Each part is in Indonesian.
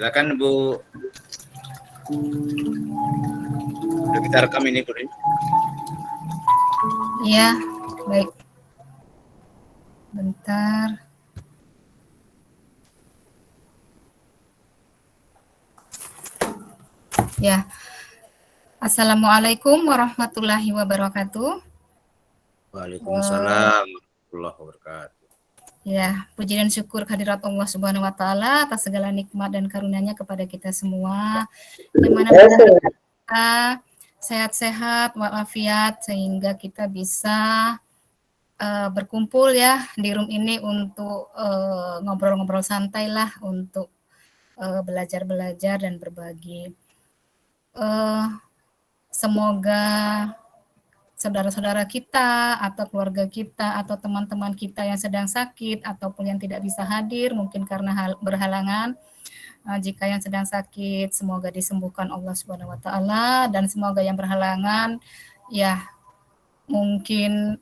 Silakan Bu. Sudah kita rekam ini, Bu. Iya, baik. Bentar. Ya. Assalamualaikum warahmatullahi wabarakatuh. Waalaikumsalam warahmatullahi wabarakatuh. Ya, puji dan syukur kehadirat Allah Subhanahu wa taala atas segala nikmat dan karunia-Nya kepada kita semua. Yang mana kita sehat-sehat walafiat sehingga kita bisa berkumpul ya di room ini untuk ngobrol-ngobrol santai lah, untuk belajar-belajar dan berbagi. Semoga saudara-saudara kita atau keluarga kita atau teman-teman kita yang sedang sakit ataupun yang tidak bisa hadir mungkin karena berhalangan, jika yang sedang sakit semoga disembuhkan Allah Subhanahu wa taala, dan semoga yang berhalangan ya mungkin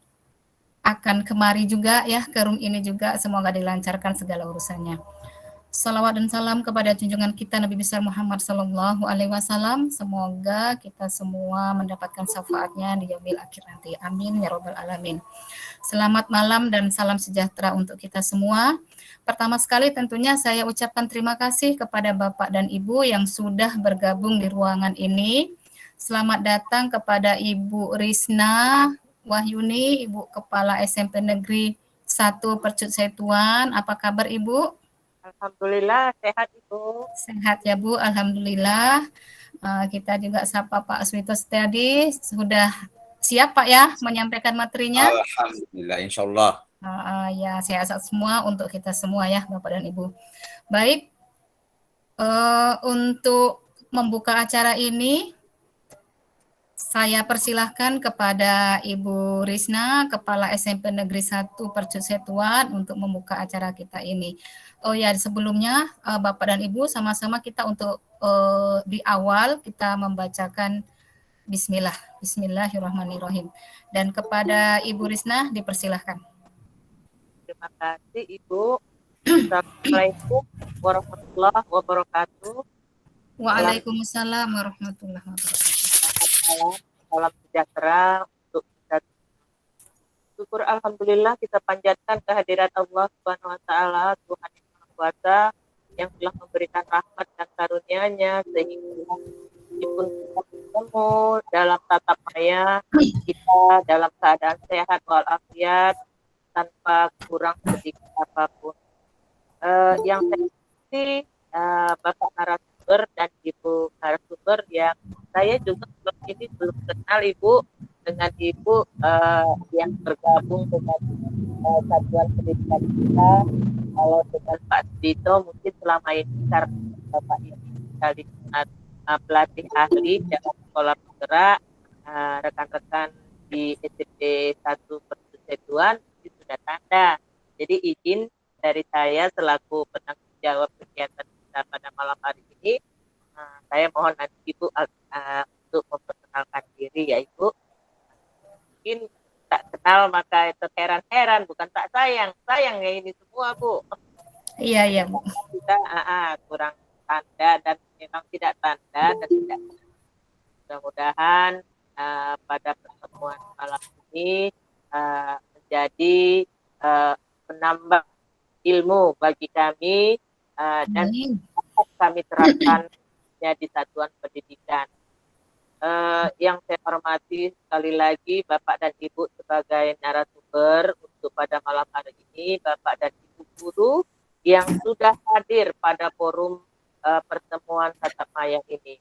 akan kemari juga ya ke room ini juga, semoga dilancarkan segala urusannya. Salawat dan salam kepada junjungan kita Nabi besar Muhammad Sallallahu Alaihi Wasallam. Semoga kita semua mendapatkan syafaatnya di yaumil akhir nanti. Amin ya robbal alamin. Selamat malam dan salam sejahtera untuk kita semua. Pertama sekali tentunya saya ucapkan terima kasih kepada Bapak dan Ibu yang sudah bergabung di ruangan ini. Selamat datang kepada Ibu Risna Wahyuni, Ibu Kepala SMP Negeri 1 Percut Setuan. Apa kabar Ibu? Alhamdulillah sehat Ibu. Sehat ya Bu, alhamdulillah. Kita juga sapa Pak Aswito Setiadi, sudah siap Pak ya menyampaikan materinya? Alhamdulillah, insya Allah. Ya, sehat semua untuk kita semua ya Bapak dan Ibu. Baik, untuk membuka acara ini saya persilahkan kepada Ibu Risna, Kepala SMP Negeri 1 Percut Setuan untuk membuka acara kita ini. Oh ya, sebelumnya Bapak dan Ibu sama-sama kita untuk di awal kita membacakan Bismillah, Bismillahirrahmanirrahim. Dan kepada Ibu Risna dipersilahkan. Terima kasih Ibu. Assalamualaikum warahmatullahi wabarakatuh. Waalaikumsalam warahmatullahi wabarakatuh. Salam sejahtera untuk kita. Syukur alhamdulillah kita panjatkan kehadirat Allah Subhanahu wa taala, Tuhan yang Maha Kuasa yang telah memberikan rahmat dan karunia-Nya sehingga meskipun kita bertemu dalam tatap maya, kita dalam keadaan sehat walafiat tanpa kurang sedikit apapun. Yang saya ikuti Bapak narasumber dan Ibu narasumber yang saya juga ini belum kenal Ibu, dengan Ibu yang bergabung dengan satuan pendidikan kita. Kalau dengan Pak Dito mungkin selama ini karena Bapak ini sekali pelatih ahli dalam sekolah penggerak, rekan-rekan di SMP 1 Percut Setuan itu sudah tanda. Jadi izin dari saya selaku penanggung jawab kegiatan kita pada malam hari ini, saya mohon nanti Ibu untuk memperkenalkan diri ya Ibu. Mungkin tak kenal maka terheran-heran, bukan tak sayang ya ini semua Bu. Iya Bu. Kita kurang tanda dan memang tidak tanda dan tidak. Mudah-mudahan pada pertemuan malam ini menjadi penambah ilmu bagi kami dan kami terapkan di satuan pendidikan. Yang saya hormati sekali lagi Bapak dan Ibu sebagai narasumber untuk pada malam hari ini, Bapak dan Ibu guru yang sudah hadir pada forum pertemuan tatap maya ini.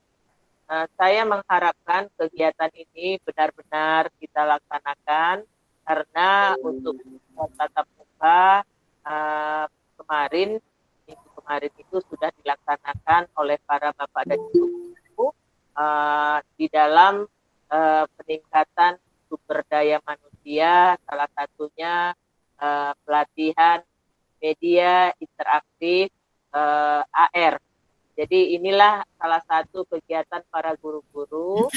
Saya mengharapkan kegiatan ini benar-benar kita laksanakan karena untuk tatap muka minggu kemarin itu sudah dilaksanakan oleh para Bapak dan Ibu di dalam peningkatan sumber daya manusia, salah satunya pelatihan media interaktif AR. Jadi inilah salah satu kegiatan para guru-guru.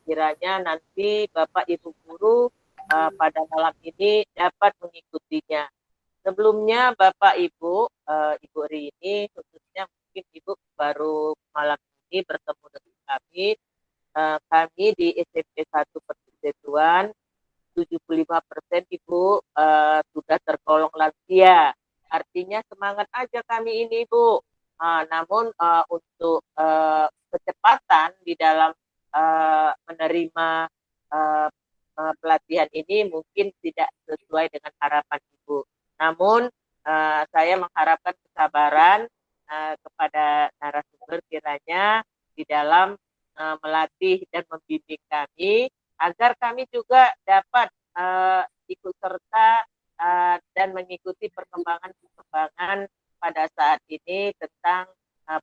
Kiranya nanti Bapak Ibu guru pada malam ini dapat mengikutinya. Sebelumnya Bapak Ibu, Ibu Rini khususnya mungkin Ibu baru malam ini bertemu dengan kami. Kami di SMP 1 Persetujuan 75% Ibu sudah tergolong lansia. Artinya semangat aja kami ini Ibu. Namun untuk kecepatan di dalam menerima pelatihan ini mungkin tidak sesuai dengan harapan Ibu. Namun saya mengharapkan kesabaran kepada narasumber kiranya di dalam melatih dan membimbing kami agar kami juga dapat ikut serta dan mengikuti perkembangan pada saat ini tentang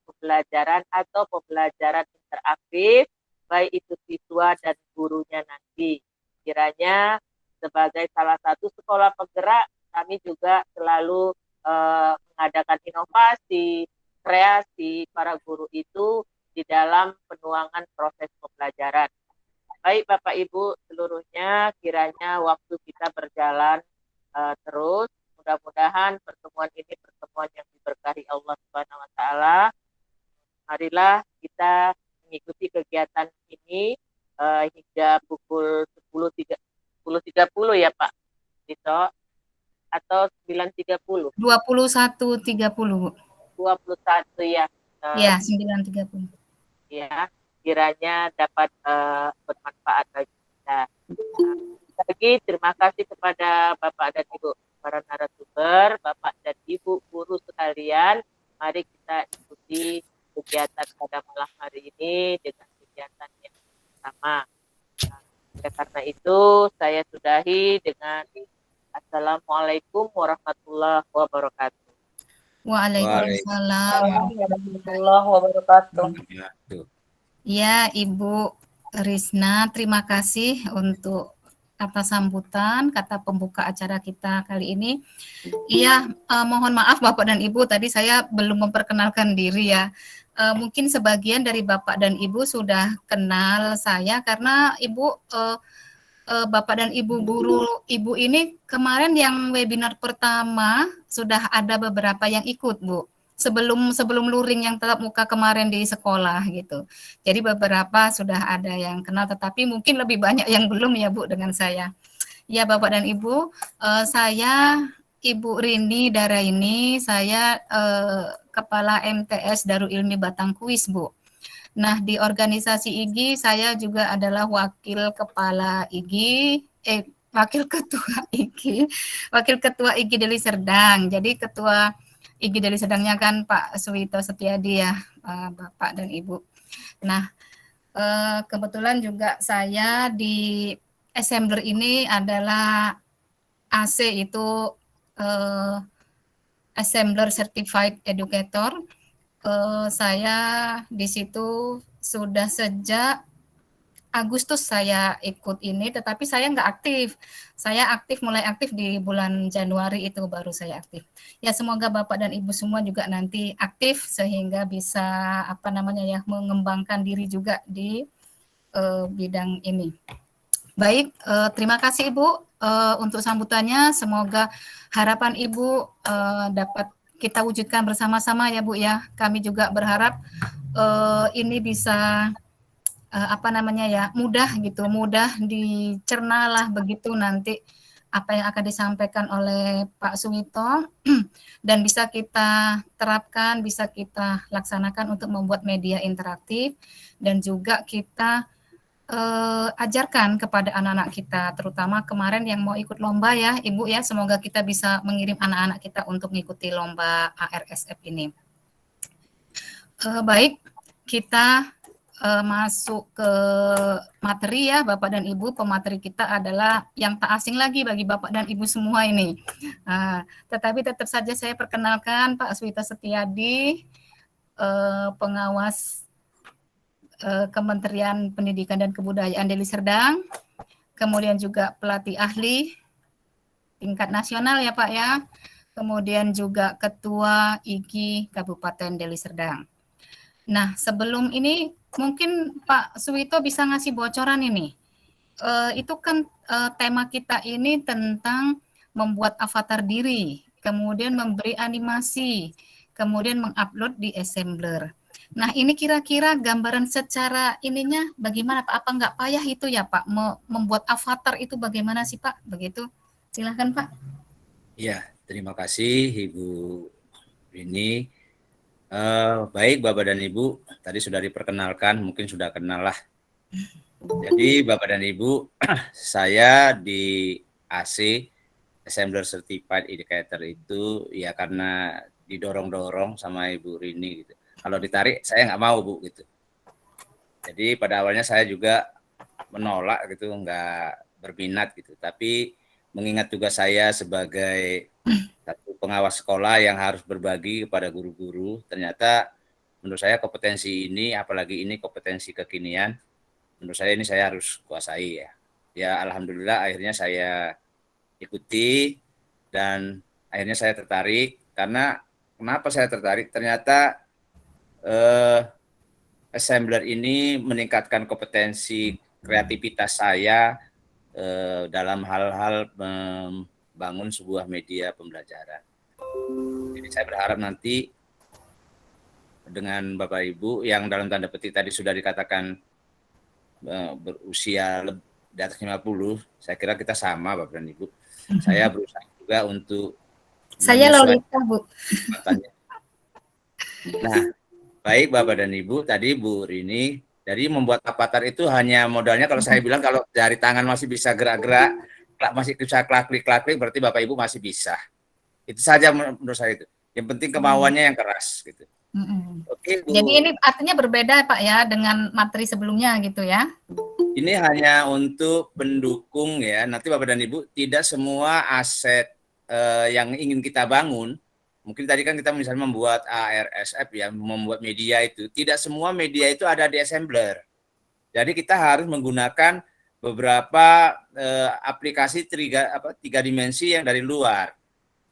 pembelajaran atau pembelajaran interaktif baik itu siswa dan gurunya nanti. Kiranya sebagai salah satu sekolah penggerak kami juga selalu mengadakan inovasi, kreasi para guru itu di dalam penuangan proses pembelajaran. Baik Bapak Ibu seluruhnya, kiranya waktu kita berjalan terus. Mudah-mudahan pertemuan ini pertemuan yang diberkahi Allah Subhanahu wa taala. Marilah kita mengikuti kegiatan ini hingga pukul 10.30 ya Pak Dito, atau 9.30? 21.30 Bu. 21 ya. Ya, 9.30. Ya, kiranya dapat bermanfaat bagi kita. Lagi terima kasih kepada Bapak dan Ibu para narasumber, Bapak dan Ibu guru sekalian. Mari kita ikuti kegiatan pada malam hari ini dengan kegiatan yang sama. Karena itu saya sudahi dengan Assalamualaikum warahmatullahi wabarakatuh. Waalaikumsalam warahmatullahi wabarakatuh. Ya, Ibu Risna, terima kasih untuk kata sambutan, kata pembuka acara kita kali ini. Iya, mohon maaf Bapak dan Ibu, tadi saya belum memperkenalkan diri ya. Mungkin sebagian dari Bapak dan Ibu sudah kenal saya karena Ibu Bapak dan Ibu guru Ibu ini kemarin yang webinar pertama sudah ada beberapa yang ikut Bu. Sebelum luring yang tatap muka kemarin di sekolah gitu. Jadi beberapa sudah ada yang kenal, tetapi mungkin lebih banyak yang belum ya Bu dengan saya. Ya Bapak dan Ibu, saya Ibu Rini Daraini, saya Kepala MTS Darul Ilmi Batangkuis Bu. Nah di organisasi IGI saya juga adalah wakil kepala IGI, wakil ketua IGI, wakil ketua IGI Deli Serdang. Jadi ketua IGI Deli Serdangnya kan Pak Suwito Setiadi ya, Bapak dan Ibu. Nah, kebetulan juga saya di assembler ini adalah AC itu assembler certified educator. Saya di situ sudah sejak Agustus saya ikut ini, tetapi saya nggak aktif. Saya mulai aktif di bulan Januari itu baru saya aktif. Ya semoga Bapak dan Ibu semua juga nanti aktif sehingga bisa mengembangkan diri juga di bidang ini. Baik, terima kasih Ibu untuk sambutannya. Semoga harapan Ibu dapat kita wujudkan bersama-sama ya Bu ya. Kami juga berharap ini bisa mudah dicerna lah begitu nanti apa yang akan disampaikan oleh Pak Suwito dan bisa kita terapkan, bisa kita laksanakan untuk membuat media interaktif dan juga kita ajarkan kepada anak-anak kita, terutama kemarin yang mau ikut lomba ya Ibu ya, semoga kita bisa mengirim anak-anak kita untuk mengikuti lomba ARSF ini. Baik, kita masuk ke materi ya Bapak dan Ibu. Pemateri kita adalah yang tak asing lagi bagi Bapak dan Ibu semua ini. Tetapi tetap saja saya perkenalkan Pak Suwito Setiadi, pengawas Kementerian Pendidikan dan Kebudayaan Deli Serdang, kemudian juga pelatih ahli tingkat nasional ya Pak ya, kemudian juga Ketua IGI Kabupaten Deli Serdang. Nah, sebelum ini mungkin Pak Suwito bisa ngasih bocoran ini. Itu kan tema kita ini tentang membuat avatar diri, kemudian memberi animasi, kemudian mengupload di assembler. Nah, ini kira-kira gambaran secara ininya bagaimana Pak? Apa nggak payah itu ya Pak? Membuat avatar itu bagaimana sih Pak? Begitu. Silahkan Pak. Ya, terima kasih Ibu Rini. Baik Bapak dan Ibu, tadi sudah diperkenalkan, mungkin sudah kenal lah. Jadi Bapak dan Ibu, saya di AC Assembler Certified Educator itu ya karena didorong-dorong sama Ibu Rini gitu. Kalau ditarik saya nggak mau Bu gitu. Jadi pada awalnya saya juga menolak gitu, nggak berminat gitu. Tapi mengingat tugas saya sebagai satu pengawas sekolah yang harus berbagi kepada guru-guru, ternyata menurut saya kompetensi ini, apalagi ini kompetensi kekinian, menurut saya ini saya harus kuasai ya. Ya alhamdulillah akhirnya saya ikuti dan akhirnya saya tertarik. Karena kenapa saya tertarik? Ternyata Assembler ini meningkatkan kompetensi kreativitas saya dalam hal-hal membangun sebuah media pembelajaran. Jadi saya berharap nanti dengan Bapak Ibu yang dalam tanda petik tadi sudah dikatakan berusia di atas 50, saya kira kita sama Bapak dan Ibu. Saya berusaha juga untuk Saya Lolita Bu. Nah, baik Bapak dan Ibu, tadi Bu Rini, jadi membuat avatar itu hanya modalnya kalau saya bilang kalau jari tangan masih bisa gerak-gerak, masih bisa klik-klik, berarti Bapak Ibu masih bisa. Itu saja menurut saya itu. Yang penting kemauannya yang keras gitu. Oke, Bu. Jadi ini artinya berbeda Pak ya dengan materi sebelumnya gitu ya? Ini hanya untuk pendukung ya. Nanti Bapak dan Ibu, tidak semua aset yang ingin kita bangun, mungkin tadi kan kita misalnya membuat ARSF ya, membuat media itu, tidak semua media itu ada di Assembler. Jadi kita harus menggunakan beberapa aplikasi tiga dimensi yang dari luar.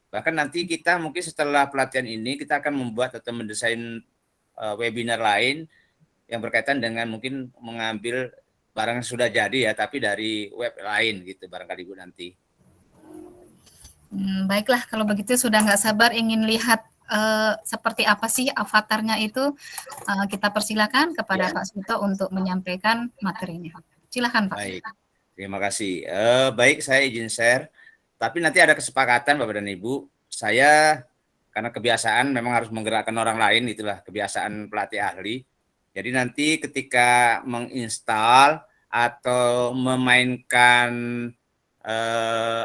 Bahkan nanti kita mungkin setelah pelatihan ini kita akan membuat atau mendesain webinar lain yang berkaitan dengan mungkin mengambil barang yang sudah jadi ya, tapi dari web lain gitu barangkali Bu nanti. Baiklah, kalau begitu sudah nggak sabar ingin lihat seperti apa sih avatarnya itu. Kita persilakan kepada Pak Suto untuk menyampaikan materinya. Silakan Pak. Baik, terima kasih. Baik, saya izin share. Tapi nanti ada kesepakatan Bapak dan Ibu. Saya karena kebiasaan memang harus menggerakkan orang lain, itulah kebiasaan pelatih ahli. Jadi nanti ketika menginstal atau memainkan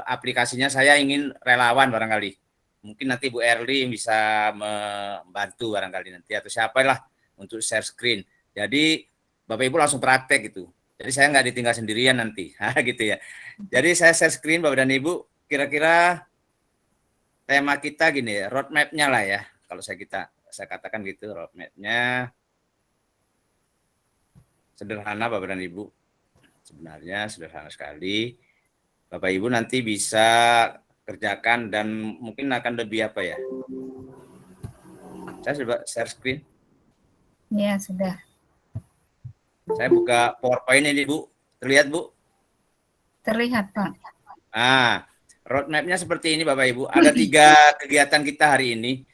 aplikasinya, saya ingin relawan barangkali. Mungkin nanti Bu Erli yang bisa membantu barangkali nanti, atau siapalah untuk share screen. Jadi Bapak Ibu langsung praktek gitu. Jadi saya nggak ditinggal sendirian nanti, gitu ya. Jadi saya share screen Bapak dan Ibu. Kira-kira tema kita gini ya, roadmap-nya lah ya. Kalau saya katakan gitu, roadmap-nya sederhana Bapak dan Ibu. Sebenarnya sederhana sekali. Bapak Ibu nanti bisa kerjakan dan mungkin akan lebih apa ya? Saya coba share screen. Ya, sudah. Saya buka PowerPoint ini Bu. Terlihat Bu? Terlihat Pak. Roadmap-nya seperti ini Bapak Ibu. Ada 3 kegiatan kita hari ini.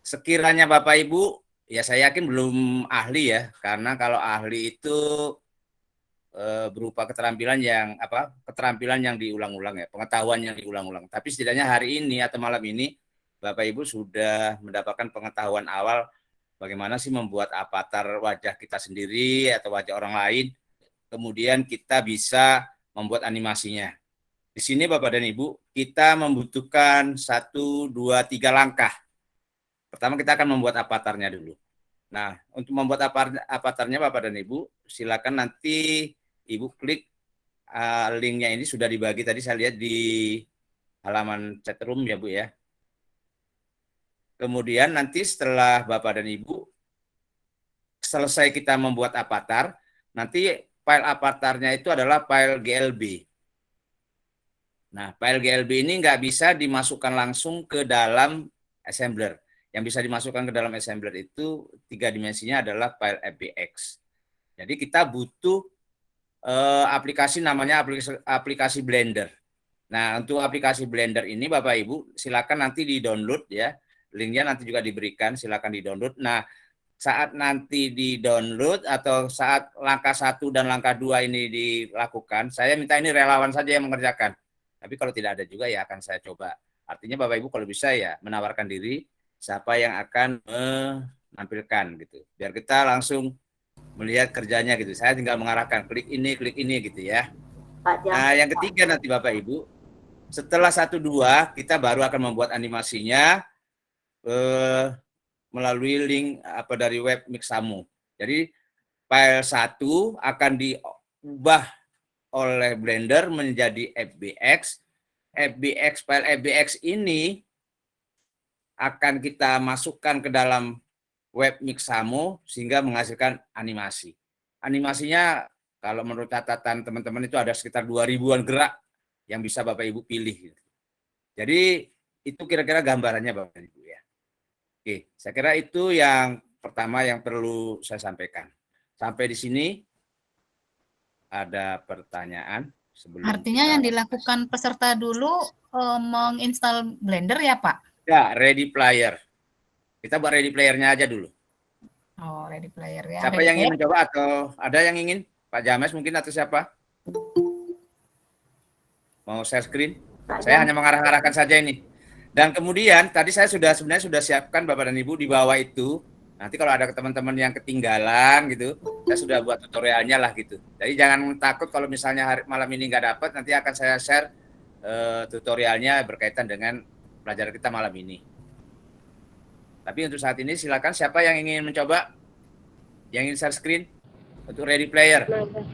Sekiranya Bapak Ibu, ya saya yakin belum ahli ya, karena kalau ahli itu berupa keterampilan yang diulang-ulang ya, pengetahuan yang diulang-ulang. Tapi setidaknya hari ini atau malam ini Bapak Ibu sudah mendapatkan pengetahuan awal bagaimana sih membuat avatar wajah kita sendiri atau wajah orang lain. Kemudian kita bisa membuat animasinya. Di sini Bapak dan Ibu, kita membutuhkan 1, 2, 3 langkah. Pertama kita akan membuat avatarnya dulu. Nah, untuk membuat avatarnya Bapak dan Ibu, silakan nanti Ibu klik linknya, ini sudah dibagi tadi saya lihat di halaman chatroom ya Bu ya. Kemudian nanti setelah Bapak dan Ibu selesai kita membuat avatar, nanti file avatarnya itu adalah file GLB. Nah, file GLB ini nggak bisa dimasukkan langsung ke dalam Assembler. Yang bisa dimasukkan ke dalam Assembler itu 3 dimensinya adalah file FBX. Jadi kita butuh aplikasi namanya aplikasi Blender. Nah, untuk aplikasi Blender ini Bapak Ibu silakan nanti di-download ya. Linknya nanti juga diberikan, silakan di-download. Nah, saat nanti di-download atau saat langkah 1 dan langkah 2 ini dilakukan, saya minta ini relawan saja yang mengerjakan. Tapi kalau tidak ada juga ya akan saya coba. Artinya Bapak Ibu kalau bisa ya menawarkan diri siapa yang akan menampilkan gitu. Biar kita langsung melihat kerjanya gitu. Saya tinggal mengarahkan klik ini gitu ya. Nah, yang ketiga nanti Bapak Ibu, setelah 1 2 kita baru akan membuat animasinya melalui link dari web Mixamo. Jadi file 1 akan diubah oleh Blender menjadi FBX. File FBX ini akan kita masukkan ke dalam web Mixamo sehingga menghasilkan animasi. Animasinya kalau menurut catatan teman-teman itu ada sekitar 2000-an gerak yang bisa Bapak Ibu pilih. Jadi itu kira-kira gambarannya Bapak Ibu ya. Oke, saya kira itu yang pertama yang perlu saya sampaikan. Sampai di sini ada pertanyaan sebelum Artinya yang dilakukan peserta dulu menginstal Blender ya Pak? Ya, Ready Player. Kita buat Ready Player-nya aja dulu. Oh, Ready Player ya. Siapa yang ingin mencoba atau ada yang ingin? Pak James mungkin atau siapa? Mau share screen? Saya hanya mengarah-arahkan saja ini. Dan kemudian tadi saya sebenarnya sudah siapkan Bapak dan Ibu di bawah itu. Nanti kalau ada teman-teman yang ketinggalan gitu, saya sudah buat tutorialnya lah gitu. Jadi jangan takut kalau misalnya malam ini nggak dapat, nanti akan saya share tutorialnya berkaitan dengan pelajaran kita malam ini. Tapi untuk saat ini silakan siapa yang ingin mencoba, yang ingin share screen untuk Ready Player.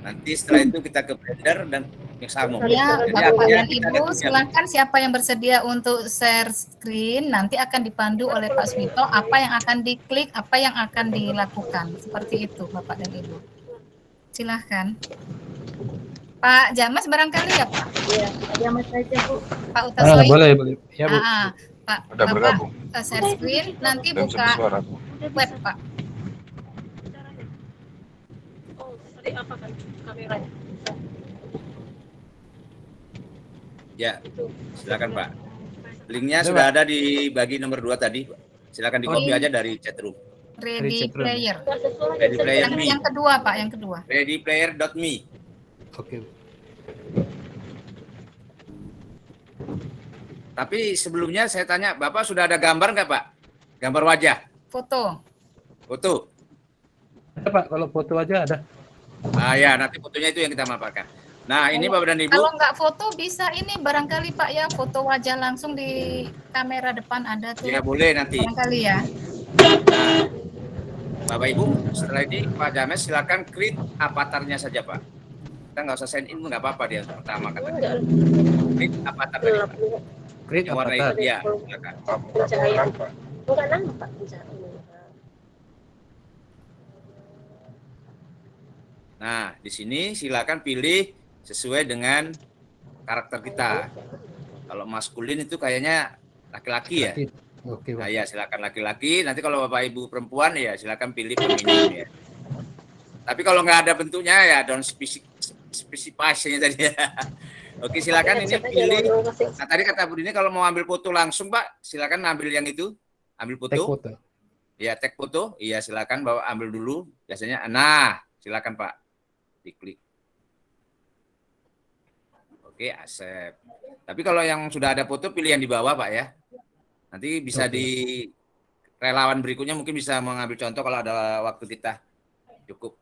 Nanti setelah itu kita ke Blender dan Mixamo. Ya, Bapak dan Ibu, silakan siapa yang bersedia untuk share screen, nanti akan dipandu oleh Pak Swito apa yang akan diklik, apa yang akan dilakukan. Seperti itu, Bapak dan Ibu. Silahkan. Pak James barangkali ya, Pak? Iya, Pak James saja, Bu. Pak Utasoy. Boleh. Ya, Bu. Pak, Udah Bapak bergabung. share screen, nanti buka Suara, Bu. web, Pak. Oh, tadi apa kan kameranya? Ya, silakan Pak. Linknya sudah ada di bagi nomor 2 tadi. Silakan di-copy aja dari chat room. Ready Player. Ready Player Me. Yang kedua, Pak, yang kedua. Readyplayer.me. Oke. Tapi sebelumnya saya tanya, Bapak sudah ada gambar nggak Pak? Gambar wajah, Foto. foto. Ada Pak, kalau foto aja ada. Ah ya, nanti fotonya itu yang kita manfaatkan. Nah, ini Bapak dan Ibu. Kalau nggak foto bisa ini barangkali Pak ya, foto wajah langsung di kamera depan ada tuh. Ya boleh nanti. Barangkali ya. Nah, Bapak Ibu, setelah ini Pak James silakan create avatarnya saja Pak. Kita nggak usah sign in, nggak apa-apa dia pertama katanya. Create avatar tadi Pak. Create Yang warna avatar. itu ya, silakan. Pencahayaan. Bukan nampak pencahayaan. Nah, di sini silakan pilih sesuai dengan karakter kita. Kalau maskulin itu kayaknya laki-laki ya. Oke, Nah Pak. ya silakan laki-laki. Nanti kalau Bapak Ibu perempuan ya silakan pilih feminim ya. Tapi kalau nggak ada bentuknya ya don't specify-nya tadi ya. Oke silakan ini pilih. Nah tadi kata Bu Dini kalau mau ambil foto langsung Pak, silakan ambil yang itu, ambil foto. Take foto. Ya take foto. Iya silakan bawa ambil dulu. Biasanya. Nah silakan Pak, diklik. Oke accept. Tapi kalau yang sudah ada foto pilih yang di bawah Pak ya. Nanti bisa di relawan berikutnya mungkin bisa mengambil contoh kalau ada waktu kita cukup.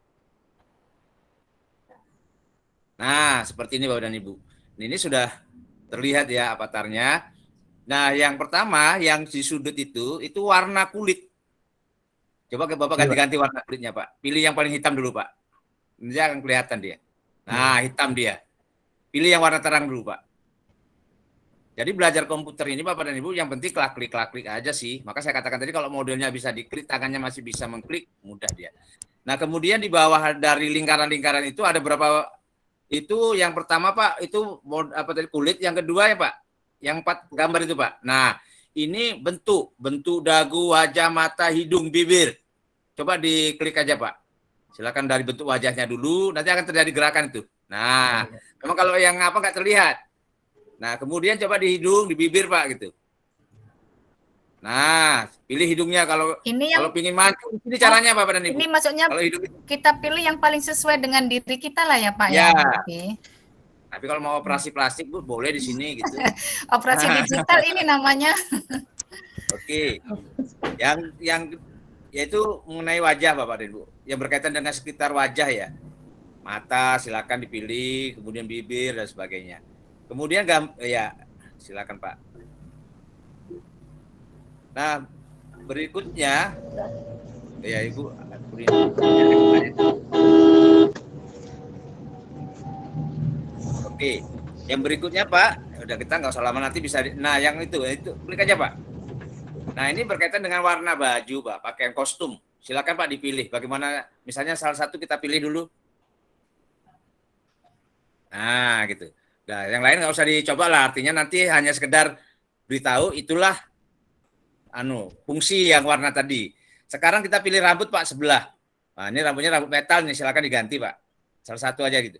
Nah, seperti ini Bapak dan Ibu. Ini sudah terlihat ya avatarnya. Nah, yang pertama yang di sudut itu warna kulit. Coba ke Bapak ganti-ganti warna kulitnya Pak. Pilih yang paling hitam dulu Pak. Ini akan kelihatan dia. Nah, hitam dia. Pilih yang warna terang dulu Pak. Jadi belajar komputer ini Bapak dan Ibu yang penting klik aja sih. Maka saya katakan tadi kalau modelnya bisa diklik, tangannya masih bisa mengklik, mudah dia. Nah kemudian di bawah dari lingkaran-lingkaran itu ada berapa? Itu yang pertama Pak, itu apa tadi kulit. Yang kedua ya Pak, yang 4 gambar itu Pak. Nah ini bentuk dagu, wajah, mata, hidung, bibir. Coba diklik aja Pak. Silakan dari bentuk wajahnya dulu, nanti akan terjadi gerakan itu. Nah, memang kalau yang apa nggak terlihat. Nah, kemudian coba di hidung, di bibir, Pak, gitu. Nah, pilih hidungnya kalau Ini yang pingin maju. Ini caranya Bapak dan Ibu. ini maksudnya Kalau hidung kita pilih yang paling sesuai dengan diri kita lah ya Pak ya. ya. Oke. Tapi kalau mau operasi plastik Bu, boleh di sini gitu. Operasi digital ini namanya. Oke. Yang yaitu mengenai wajah Bapak dan Ibu. Yang berkaitan dengan sekitar wajah ya. Mata silakan dipilih, kemudian bibir dan sebagainya. Kemudian ya silakan Pak. Nah, berikutnya ya Ibu. Oke, yang berikutnya Pak, udah kita nggak usah lama nanti bisa. Nah, yang itu klik aja Pak. Nah, ini berkaitan dengan warna baju Pak, pakaian kostum. Silakan Pak dipilih. Bagaimana? Misalnya salah satu kita pilih dulu. Nah, gitu. Nah, yang lain nggak usah dicoba lah. Artinya nanti hanya sekedar beritahu itulah fungsi yang warna tadi. Sekarang kita pilih rambut Pak sebelah. Nah, ini rambutnya rambut metal nih, silakan diganti Pak. Salah satu aja gitu.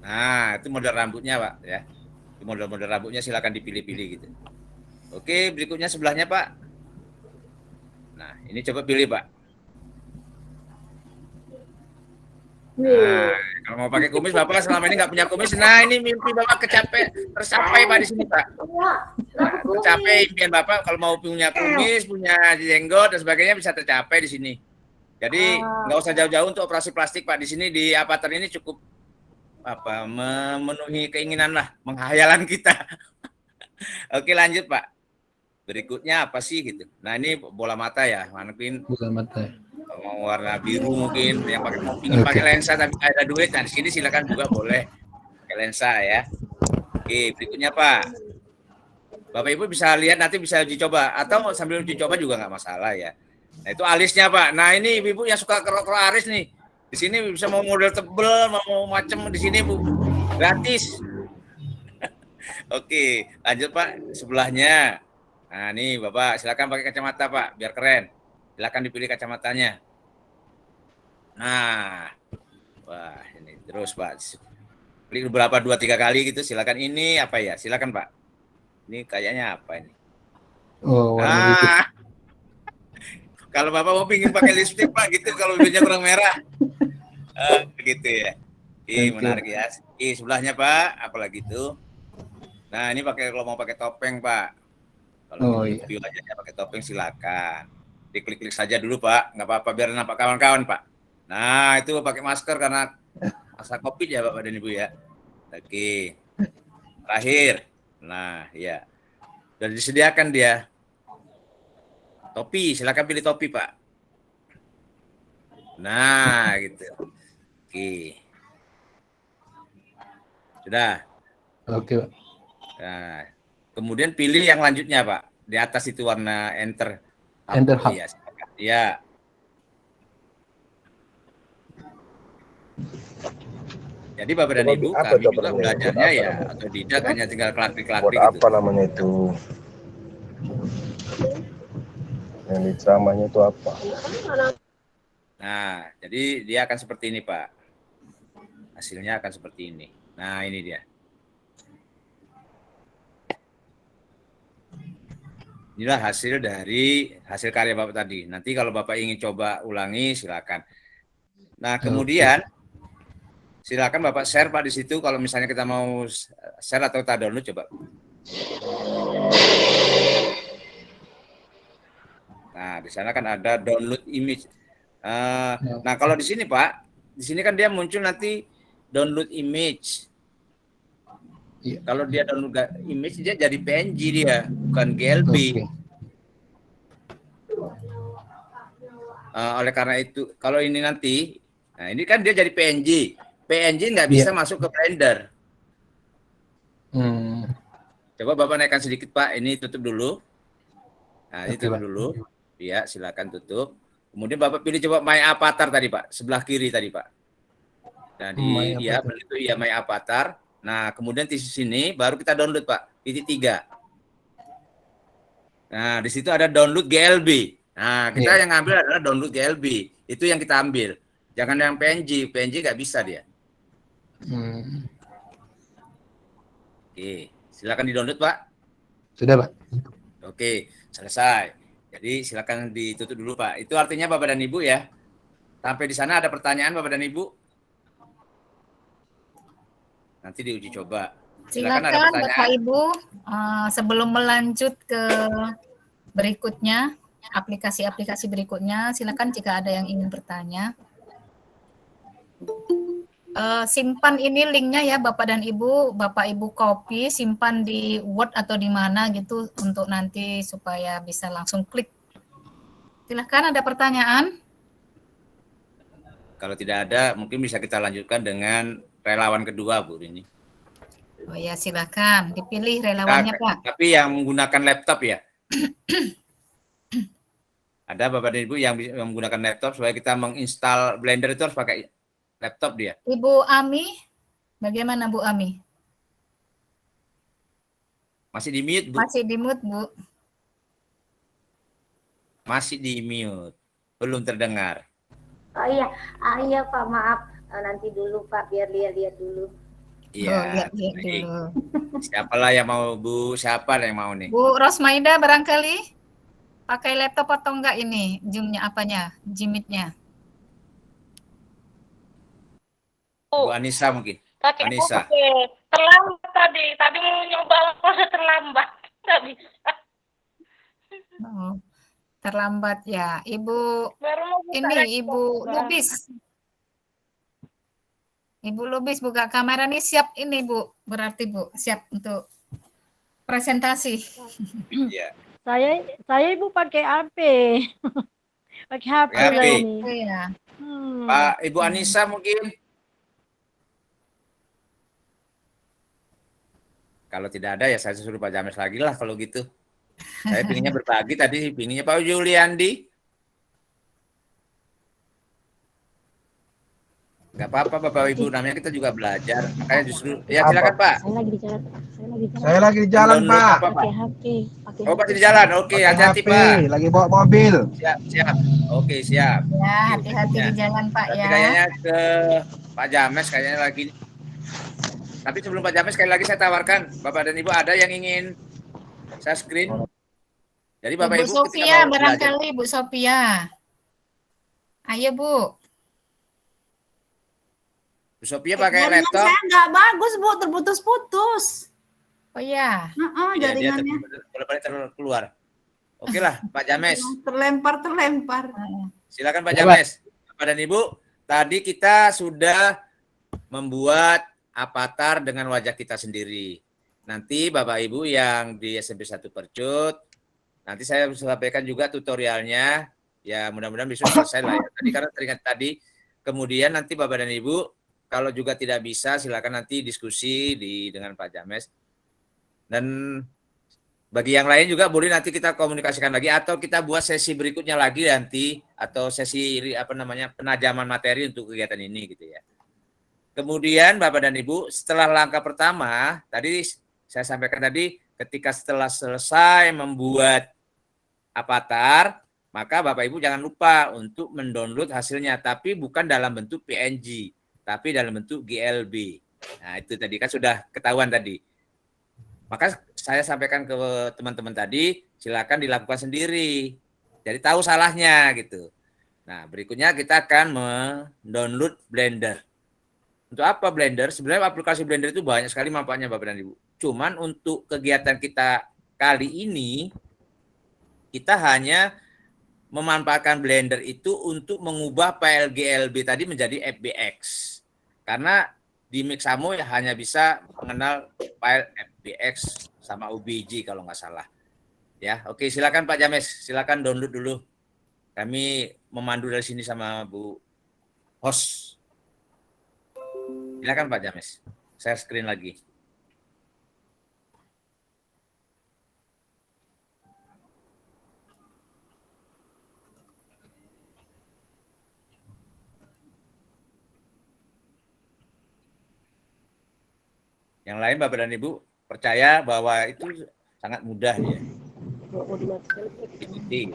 Nah, itu model rambutnya Pak ya. Model-model rambutnya silakan dipilih-pilih gitu. Oke, berikutnya sebelahnya Pak. Nah, ini coba pilih Pak. Nah, kalau mau pakai kumis Bapak selama ini nggak punya kumis. Nah, ini mimpi Bapak tercapai Pak di sini Pak. Nah, tercapai impian Bapak kalau mau punya kumis, punya jenggot dan sebagainya bisa tercapai di sini. Jadi nggak usah jauh-jauh untuk operasi plastik Pak. Di sini di Avatar ini cukup memenuhi keinginan lah, menghayalan kita. Oke, lanjut Pak. Berikutnya apa sih gitu? Nah, ini bola mata ya, mungkin Bukan mata. mau warna biru mungkin yang ingin pakai lensa tapi ada duit. Nah, di sini silakan juga boleh pakai lensa ya. Oke, berikutnya Pak. Bapak Ibu bisa lihat nanti bisa uji coba atau sambil uji coba juga nggak masalah ya. Nah, itu alisnya Pak. Nah, ini Ibu yang suka kerok-kerok alis nih. Di sini bisa mau model tebel, mau macam di sini Bu. Gratis. Oke, lanjut Pak. Sebelahnya. Nah, nih Bapak silakan pakai kacamata Pak, biar keren. Silakan dipilih kacamatanya. Nah, wah ini terus Pak. Klik beberapa 2-3 kali gitu. Silakan ini apa ya? Silakan Pak. Ini kayaknya apa ini? Oh, warna itu. Kalau Bapak mau pingin pakai lipstik Pak gitu, kalau bibirnya kurang merah. Gitu ya. Menarik ya. Sebelahnya Pak, apalagi itu. Nah, ini kalau mau pakai topeng Pak. Kalau view wajahnya pakai topeng silakan. Diklik-klik saja dulu Pak, nggak apa-apa biar nampak kawan-kawan Pak. Nah, itu pakai masker karena masa Covid ya Bapak dan Ibu ya. Oke. Terakhir. Nah, ya. Sudah disediakan dia. Topi, silakan pilih topi Pak. Nah, gitu. Oke. Sudah. Oke Pak. Nah, kemudian pilih yang lanjutnya Pak. Di atas itu warna enter. Enter hub. Ya. Jadi Bapak dan Ibu kami juga belajarnya ya atau tidak hanya tinggal klik-klik gitu. Apa namanya itu? Yang di ceramahnya itu apa? Nah, jadi dia akan seperti ini Pak. Hasilnya akan seperti ini. Nah, ini dia. Inilah hasil karya Bapak tadi. Nanti kalau Bapak ingin coba ulangi silakan. Nah, kemudian silakan Bapak share Pak di situ kalau misalnya kita mau share atau kita download coba. Nah, di sana kan ada download image. Nah, kalau di sini Pak, di sini kan dia muncul nanti download image. Iya. Kalau dia download image dia jadi PNG dia, bukan GLB. Oleh karena itu, kalau ini nanti, nah ini kan dia jadi PNG. PNG nggak bisa masuk ke Blender. Coba Bapak naikkan sedikit Pak, ini tutup dulu. Nah, ini tutup dulu. Ya, silakan tutup. Kemudian Bapak pilih coba My Avatar tadi Pak, sebelah kiri tadi Pak. Nah, itu ya My Avatar. Nah, kemudian di sini baru kita download Pak, titik 3. Nah, di situ ada download GLB. Nah, kita yang ambil adalah download GLB. Itu yang kita ambil. Jangan yang PNG. PNG nggak bisa dia. Oke, silakan di-download Pak. Sudah, Pak. Oke, selesai. Jadi silakan ditutup dulu, Pak. Itu artinya Bapak dan Ibu ya. Sampai di sana ada pertanyaan Bapak dan Ibu? Nanti diuji coba. Silakan ada Silakan pertanyaan. Bapak Ibu, sebelum melanjut ke berikutnya, aplikasi-aplikasi berikutnya, silakan jika ada yang ingin bertanya. Simpan ini linknya ya Bapak dan Ibu, Bapak Ibu copy, simpan di Word atau di mana gitu untuk nanti supaya bisa langsung klik. Silakan ada pertanyaan? Kalau tidak ada, mungkin bisa kita lanjutkan dengan relawan kedua, Bu Rini. Oh ya, silakan dipilih relawannya, Pak. Tapi yang menggunakan laptop ya. Ada Bapak dan Ibu yang menggunakan laptop supaya kita menginstal Blender itu harus pakai laptop dia. Ibu Ami, bagaimana Bu Ami? Masih di mute, Bu? Masih di mute, Bu. Masih di mute. Belum terdengar. Oh iya Pak, maaf. Nanti dulu Pak, biar lihat-lihat dulu. Iya. Lihat dulu. Siapalah yang mau, Bu? Siapa yang mau nih? Bu Rosmaida barangkali pakai laptop atau enggak ini? Zoom-nya apanya? Jimit-nya? Bu Anissa mungkin. Pakai Anissa. Oke. Terlambat tadi mau nyoba kok terlambat, nggak bisa. Oh, terlambat ya. Ibu Baru mau buka ini laptop, Ibu Mbak. Lubis. Ibu Lubis buka kamera nih, siap ini Bu. Berarti Bu, siap untuk presentasi. Iya. Saya Ibu pakai HP. Pakai HP Pakai HP. saya ini. Oh ya. Pak Ibu Anissa mungkin. Kalau tidak ada ya saya suruh Pak James lagi lah kalau gitu. Saya pinginnya berbagi tadi, pinginnya Pak Juliandi. Enggak apa-apa Bapak Ibu, namanya kita juga belajar. Makanya justru ya silakan Pak. Saya lagi di jalan. Saya lagi di jalan, Download Pak. apa, Pak? Pakai HP. Oh, Pak di jalan. Oke, Pakai hati-hati HP, Pak. lagi bawa mobil. Siap, siap. Oke, siap. Ya, hati-hati di jalan Pak Berarti ya. kayaknya ke Pak James kayaknya lagi. Tapi sebelum Pak James sekali lagi saya tawarkan, Bapak dan Ibu ada yang ingin saya screen. Jadi Bapak Ibu Ibu Sofia mau belajar. barangkali Bu Sofia. Ayo Bu. Bu Sophia pakai Jaringan laptop. saya nggak bagus, Bu. Terputus-putus. Oh ya. Iya, dia Jaringannya. keluar. Oke lah, Pak James. Terlempar. Silakan Pak Ya, James. Bapak dan Ibu, tadi kita sudah membuat avatar dengan wajah kita sendiri. Nanti Bapak Ibu yang di SMP 1 Percut, nanti saya sampaikan juga tutorialnya. Ya mudah-mudahan besok selesai lah ya. Tadi karena teringat tadi, kemudian nanti Bapak dan Ibu, kalau juga tidak bisa silakan nanti diskusi dengan Pak James. Dan bagi yang lain juga boleh nanti kita komunikasikan lagi atau kita buat sesi berikutnya lagi nanti atau sesi penajaman materi untuk kegiatan ini gitu ya. Kemudian Bapak dan Ibu setelah langkah pertama tadi saya sampaikan tadi ketika setelah selesai membuat avatar maka Bapak Ibu jangan lupa untuk mendownload hasilnya tapi bukan dalam bentuk PNG tapi dalam bentuk GLB. Nah itu tadi kan sudah ketahuan tadi. Maka saya sampaikan ke teman-teman tadi, silakan dilakukan sendiri. Jadi tahu salahnya gitu. Nah, berikutnya kita akan mendownload Blender. Untuk apa Blender? Sebenarnya aplikasi Blender itu banyak sekali manfaatnya Bapak dan Ibu. Cuman untuk kegiatan kita kali ini, kita hanya memanfaatkan Blender itu untuk mengubah file GLB tadi menjadi FBX. Karena di Mixamo ya hanya bisa mengenal file FBX sama OBJ kalau nggak salah. Ya, oke silakan Pak James, silakan download dulu. Kami memandu dari sini sama Bu host. Silakan Pak James. Share screen lagi. Yang lain Bapak dan Ibu percaya bahwa itu sangat mudah ya. Ini.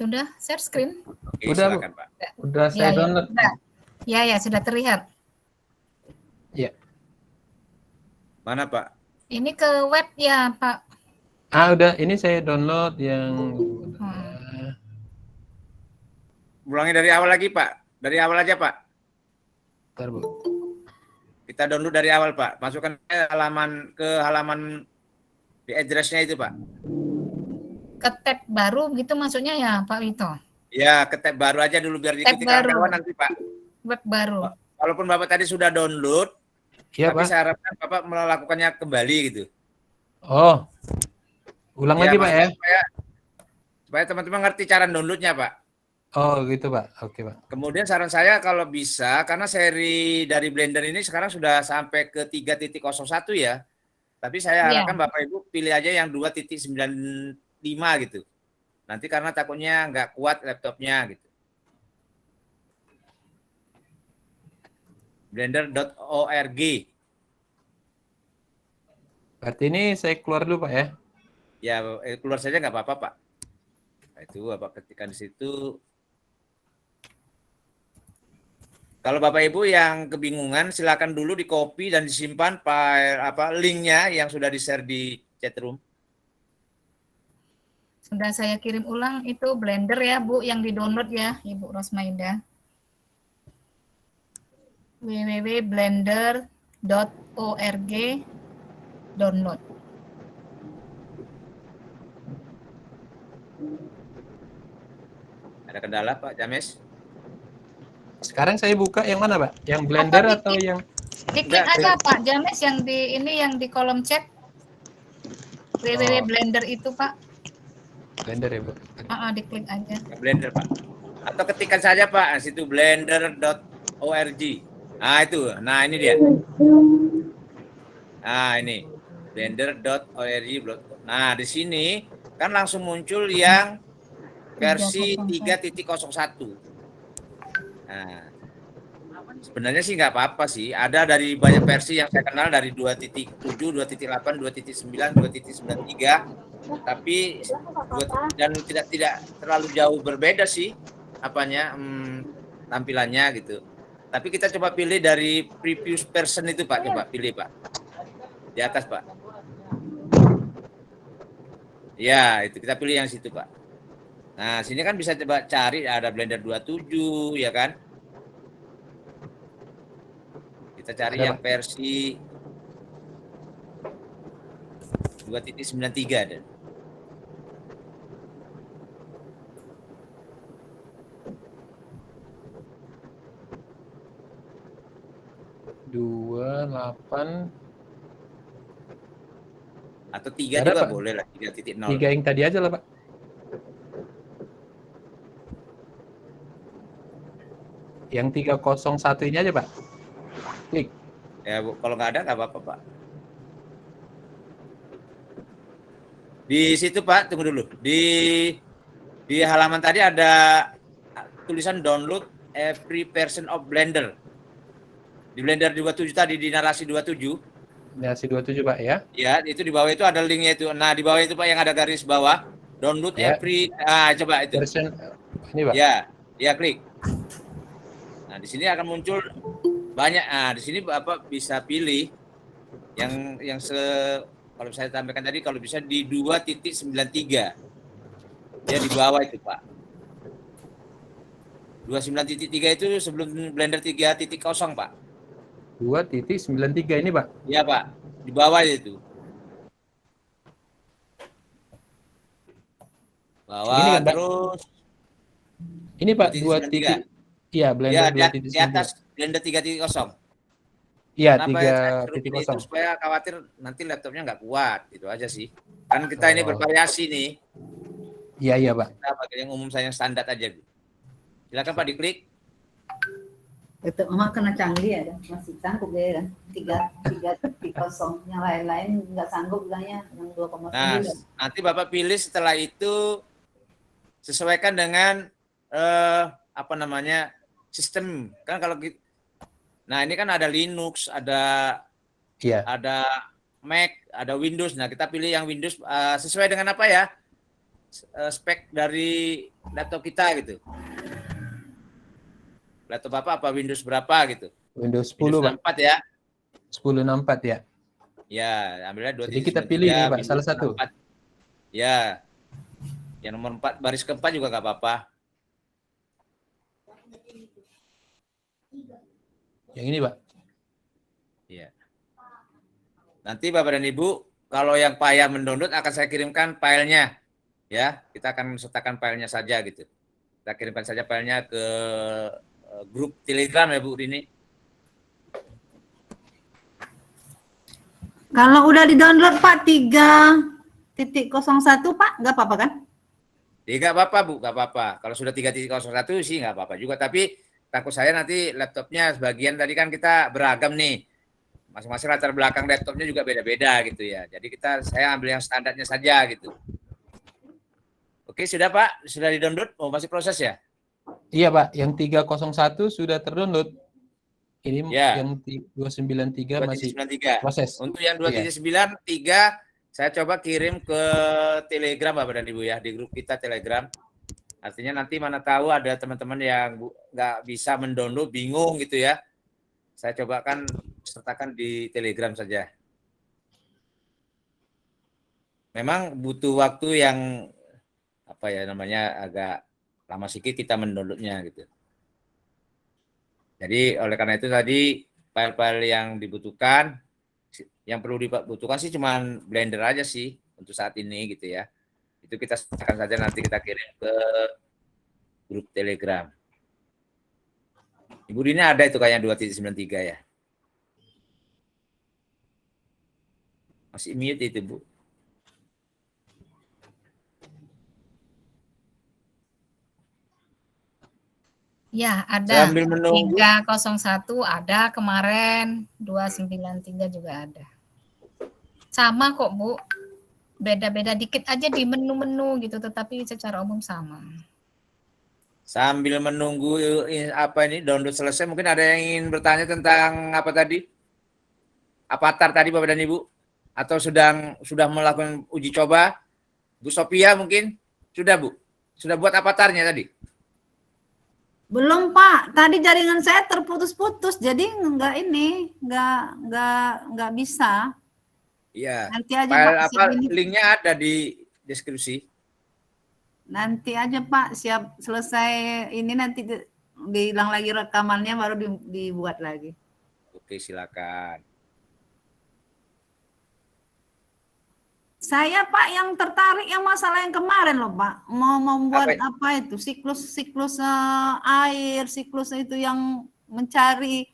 Sudah share screen? Oke, Udah, Bu. silakan Pak. Udah Ya, saya ya, download. sudah. Ya, sudah terlihat. Ya. Mana Pak? Ini ke web ya, Pak. Udah. Ini saya download yang. Ulangi dari awal lagi Pak. Dari awal aja Pak. Bentar, Bu. Kita download dari awal Pak. Masukkan ke halaman di address-nya itu Pak. Ke tab baru gitu maksudnya ya, Pak Wito? Ya, ke tab baru aja dulu biar Tab diikuti baru. kawan-kawan nanti Pak. Web baru. Walaupun Bapak tadi sudah download, Iya, tapi Pak. saya harapkan Bapak melakukannya kembali gitu. Oh. Ulang lagi, Pak ya? Supaya teman-teman ngerti cara downloadnya Pak. Oh, gitu, Pak. Oke, Pak. Kemudian saran saya kalau bisa, karena seri dari Blender ini sekarang sudah sampai ke 3.01 ya. Tapi saya harapkan Bapak Ibu pilih aja yang 2.95 gitu. Nanti karena takutnya nggak kuat laptopnya gitu. Blender.org. Berarti ini saya keluar dulu, Pak ya? Ya, keluar saja nggak apa-apa Pak. Nah, itu Bapak ketikkan di situ. Kalau Bapak Ibu yang kebingungan, silakan dulu di copy dan disimpan file linknya yang sudah di-share di chat room. Sudah saya kirim ulang itu Blender ya, Bu, yang di-download ya, Ibu Rosmaida. www.blender.org download. Ada kendala Pak James? Sekarang saya buka yang mana, Pak? Yang Blender atau yang Diklik aja Pak James yang di kolom chat. www.blender itu Pak. Blender ya, Bu? Diklik aja. Blender Pak. Atau ketikkan saja Pak, situ blender.org. Nah itu, nah ini dia. Nah ini blender.org. Nah di sini kan langsung muncul yang versi 3.01. Nah, sebenarnya sih nggak apa-apa sih. Ada dari banyak versi yang saya kenal dari 2.7, 2.8, 2.9, 2.93. Tapi dan tidak terlalu jauh berbeda sih tampilannya gitu. Tapi kita coba pilih dari previous version itu Pak, coba pilih Pak. Di atas Pak. Ya, itu kita pilih yang situ Pak. Nah, sini kan bisa coba cari ada Blender 27 ya kan? Kita cari yang versi 2.93 dan 28 atau 3 juga Pak? boleh lah, 3.0. 3 yang tadi aja lah, Pak. Yang 301 ini aja, Pak. Klik. Ya, Bu, kalau nggak ada nggak apa-apa, Pak. Di situ, Pak, tunggu dulu. Di halaman tadi ada tulisan download every version of Blender. Di Blender 27 tadi, di narasi 27. Narasi 27, Pak ya. Ya, itu di bawah itu ada linknya itu. Nah, di bawah itu Pak yang ada garis bawah, download every, coba itu. Version ini, Pak. Ya, klik. Nah, di sini akan muncul banyak. Nah, di sini Bapak bisa pilih yang kalau saya sampaikan tadi kalau bisa di 2.93. Ya di bawah itu, Pak. 29.3 itu sebelum Blender 3.0, Pak. 2.93 ini, Pak. Iya, Pak. Di bawah itu. Bawah Ini kan, Pak? terus. Ini, Pak, 2.93. Iya, Blender Ya, 2.93. di atas Blender 3.0. Iya, Kenapa saya 3.0. itu supaya khawatir nanti laptopnya nggak kuat, itu aja sih. Kan kita ini bervariasi nih. Iya, Pak. Kita pakai yang umum saya yang standar aja. Silakan Pak diklik. Itu emak kena canggih ya, masih sanggup ya kan? 3.0 yang lain-lain nggak sanggup bilangnya yang 2,9. Nah, nanti Bapak pilih setelah itu sesuaikan dengan sistem. Kan kalau gitu. Nah, ini kan ada Linux, ada Mac, ada Windows. Nah, kita pilih yang Windows sesuai dengan apa ya? spek dari laptop kita gitu. Laptop apa Windows berapa gitu. Windows 10 Windows Pak. 64 ya. 10.64 ya. Ya, ambilnya Jadi kita pilih nih Pak, salah satu. 64. Ya. Yang nomor 4 baris keempat juga nggak apa-apa. Yang ini Pak. Iya. Nanti Bapak dan Ibu, kalau yang payah mendownload akan saya kirimkan filenya. Ya, kita akan sertakan filenya saja gitu. Kita kirimkan saja filenya ke grup Telegram ya Bu Rini. Kalau udah di-download Pak 3.01 Pak, nggak apa-apa kan? Nggak apa-apa Bu, nggak apa-apa. Kalau sudah 3.01 sih nggak apa-apa juga. Tapi takut saya nanti laptopnya sebagian tadi kan kita beragam nih. Masing-masing latar belakang laptopnya juga beda-beda gitu ya. Jadi saya ambil yang standarnya saja gitu. Oke, sudah Pak? Sudah di-download? Oh, masih proses ya? Iya Pak, yang 301 sudah terdownload. Ini Ya. yang 293 masih 2.93. proses. Untuk yang 2.93 saya coba kirim ke Telegram Bapak dan Ibu ya, di grup kita Telegram. Artinya nanti mana tahu ada teman-teman yang nggak bisa mendownload, bingung gitu ya. Saya cobakan sertakan di Telegram saja. Memang butuh waktu yang agak lama sedikit kita mendownloadnya gitu. Jadi oleh karena itu tadi file-file yang dibutuhkan, yang perlu dibutuhkan sih cuma Blender aja sih untuk saat ini gitu ya. Itu kita sertakan saja, nanti kita kirim ke grup Telegram. Ibu Dina ada itu kayaknya 2.93 ya. Masih mute itu Bu. Ya, ada. Sambil menunggu. 301 ada kemarin, 293 juga ada. Sama kok, Bu. Beda-beda dikit aja di menu-menu gitu, tetapi secara umum sama. Sambil menunggu download selesai, mungkin ada yang ingin bertanya tentang apa tadi? Avatar tadi Bapak dan Ibu? Atau sudah melakukan uji coba? Bu Sophia mungkin? Sudah Bu? Sudah buat avatarnya tadi? Belum Pak, tadi jaringan saya terputus-putus, jadi nggak bisa. Iya. Nanti aja Pak, Pak. linknya ada di deskripsi. Nanti aja Pak, siap selesai ini nanti dihilang lagi rekamannya baru dibuat lagi. Oke, silakan. Saya Pak yang tertarik yang masalah yang kemarin loh Pak, mau membuat apa itu siklus air, siklus itu yang mencari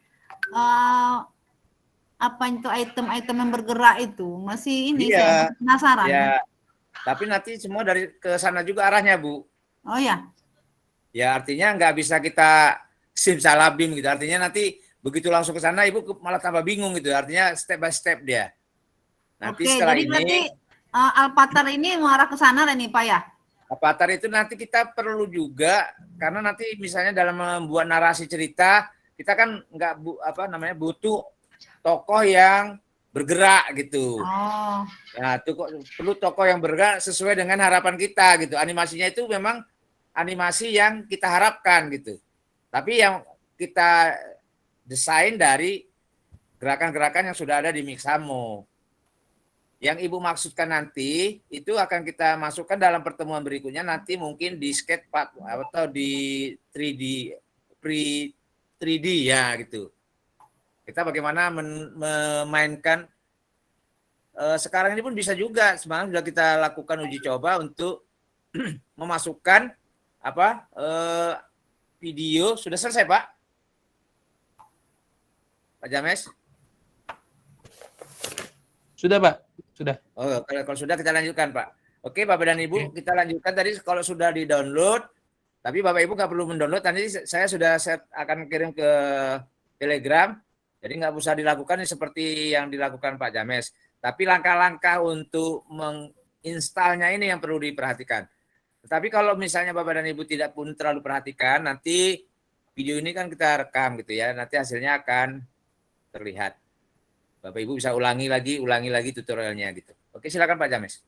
apa itu item-item yang bergerak itu masih ini saya penasaran. Ya, tapi nanti semua dari ke sana juga arahnya Bu. Oh ya. Ya artinya nggak bisa kita simsalabim gitu. Artinya nanti begitu langsung ke sana Ibu malah tambah bingung gitu. Artinya step by step dia. Nanti setelah jadi ini berarti Alpatar ini mengarah ke sana nih Pak ya? Avatar itu nanti kita perlu juga karena nanti misalnya dalam membuat narasi cerita kita kan butuh tokoh yang bergerak gitu. Oh. Nah, itu kok perlu tokoh yang bergerak sesuai dengan harapan kita gitu. Animasinya itu memang animasi yang kita harapkan gitu. Tapi yang kita desain dari gerakan-gerakan yang sudah ada di Mixamo. Yang Ibu maksudkan nanti itu akan kita masukkan dalam pertemuan berikutnya nanti mungkin di sketchpad atau di 3D ya gitu. Kita bagaimana memainkan sekarang ini pun bisa juga sebenarnya sudah kita lakukan uji coba untuk memasukkan video. Sudah selesai Pak James? Sudah Pak, sudah. Oh, kalau sudah kita lanjutkan Pak. Oke Bapak dan Ibu, kita lanjutkan tadi kalau sudah di-download, tapi Bapak Ibu nggak perlu mendownload, nanti saya sudah akan kirim ke Telegram, jadi nggak usah dilakukan seperti yang dilakukan Pak James. Tapi langkah-langkah untuk menginstalnya ini yang perlu diperhatikan. Tetapi kalau misalnya Bapak dan Ibu tidak pun terlalu perhatikan, nanti video ini kan kita rekam gitu ya, nanti hasilnya akan terlihat. Bapak Ibu bisa ulangi lagi tutorialnya gitu. Oke, silakan Pak James.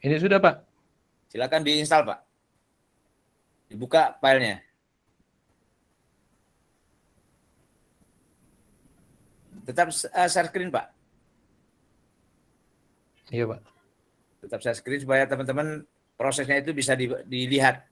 Ini sudah, Pak. Silakan diinstal, Pak. Dibuka filenya. Tetap share screen, Pak. Iya, Pak. Tetap share screen supaya teman-teman prosesnya itu bisa dilihat.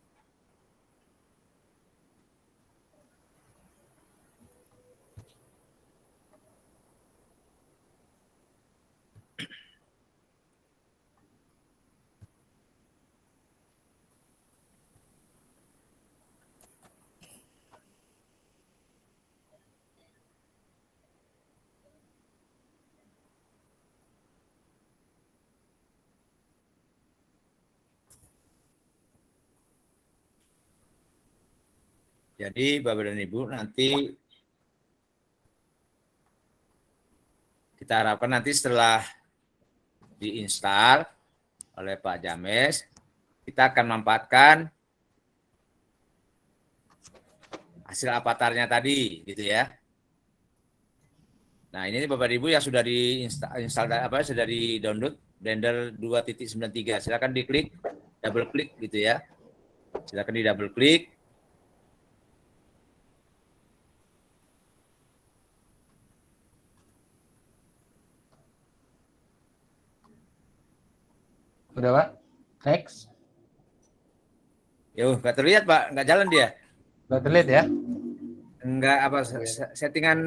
Jadi Bapak dan Ibu nanti kita harapkan nanti setelah diinstal oleh Pak James, kita akan memanfaatkan hasil avatarnya tadi, gitu ya. Nah ini Bapak Ibu yang sudah diinstal sudah di download Blender 2.93, silakan diklik, double klik gitu ya. Silakan di double klik. Udah, Pak. Next. Yo, nggak terlihat Pak, nggak jalan dia. Udah terlihat ya? Nggak apa settingan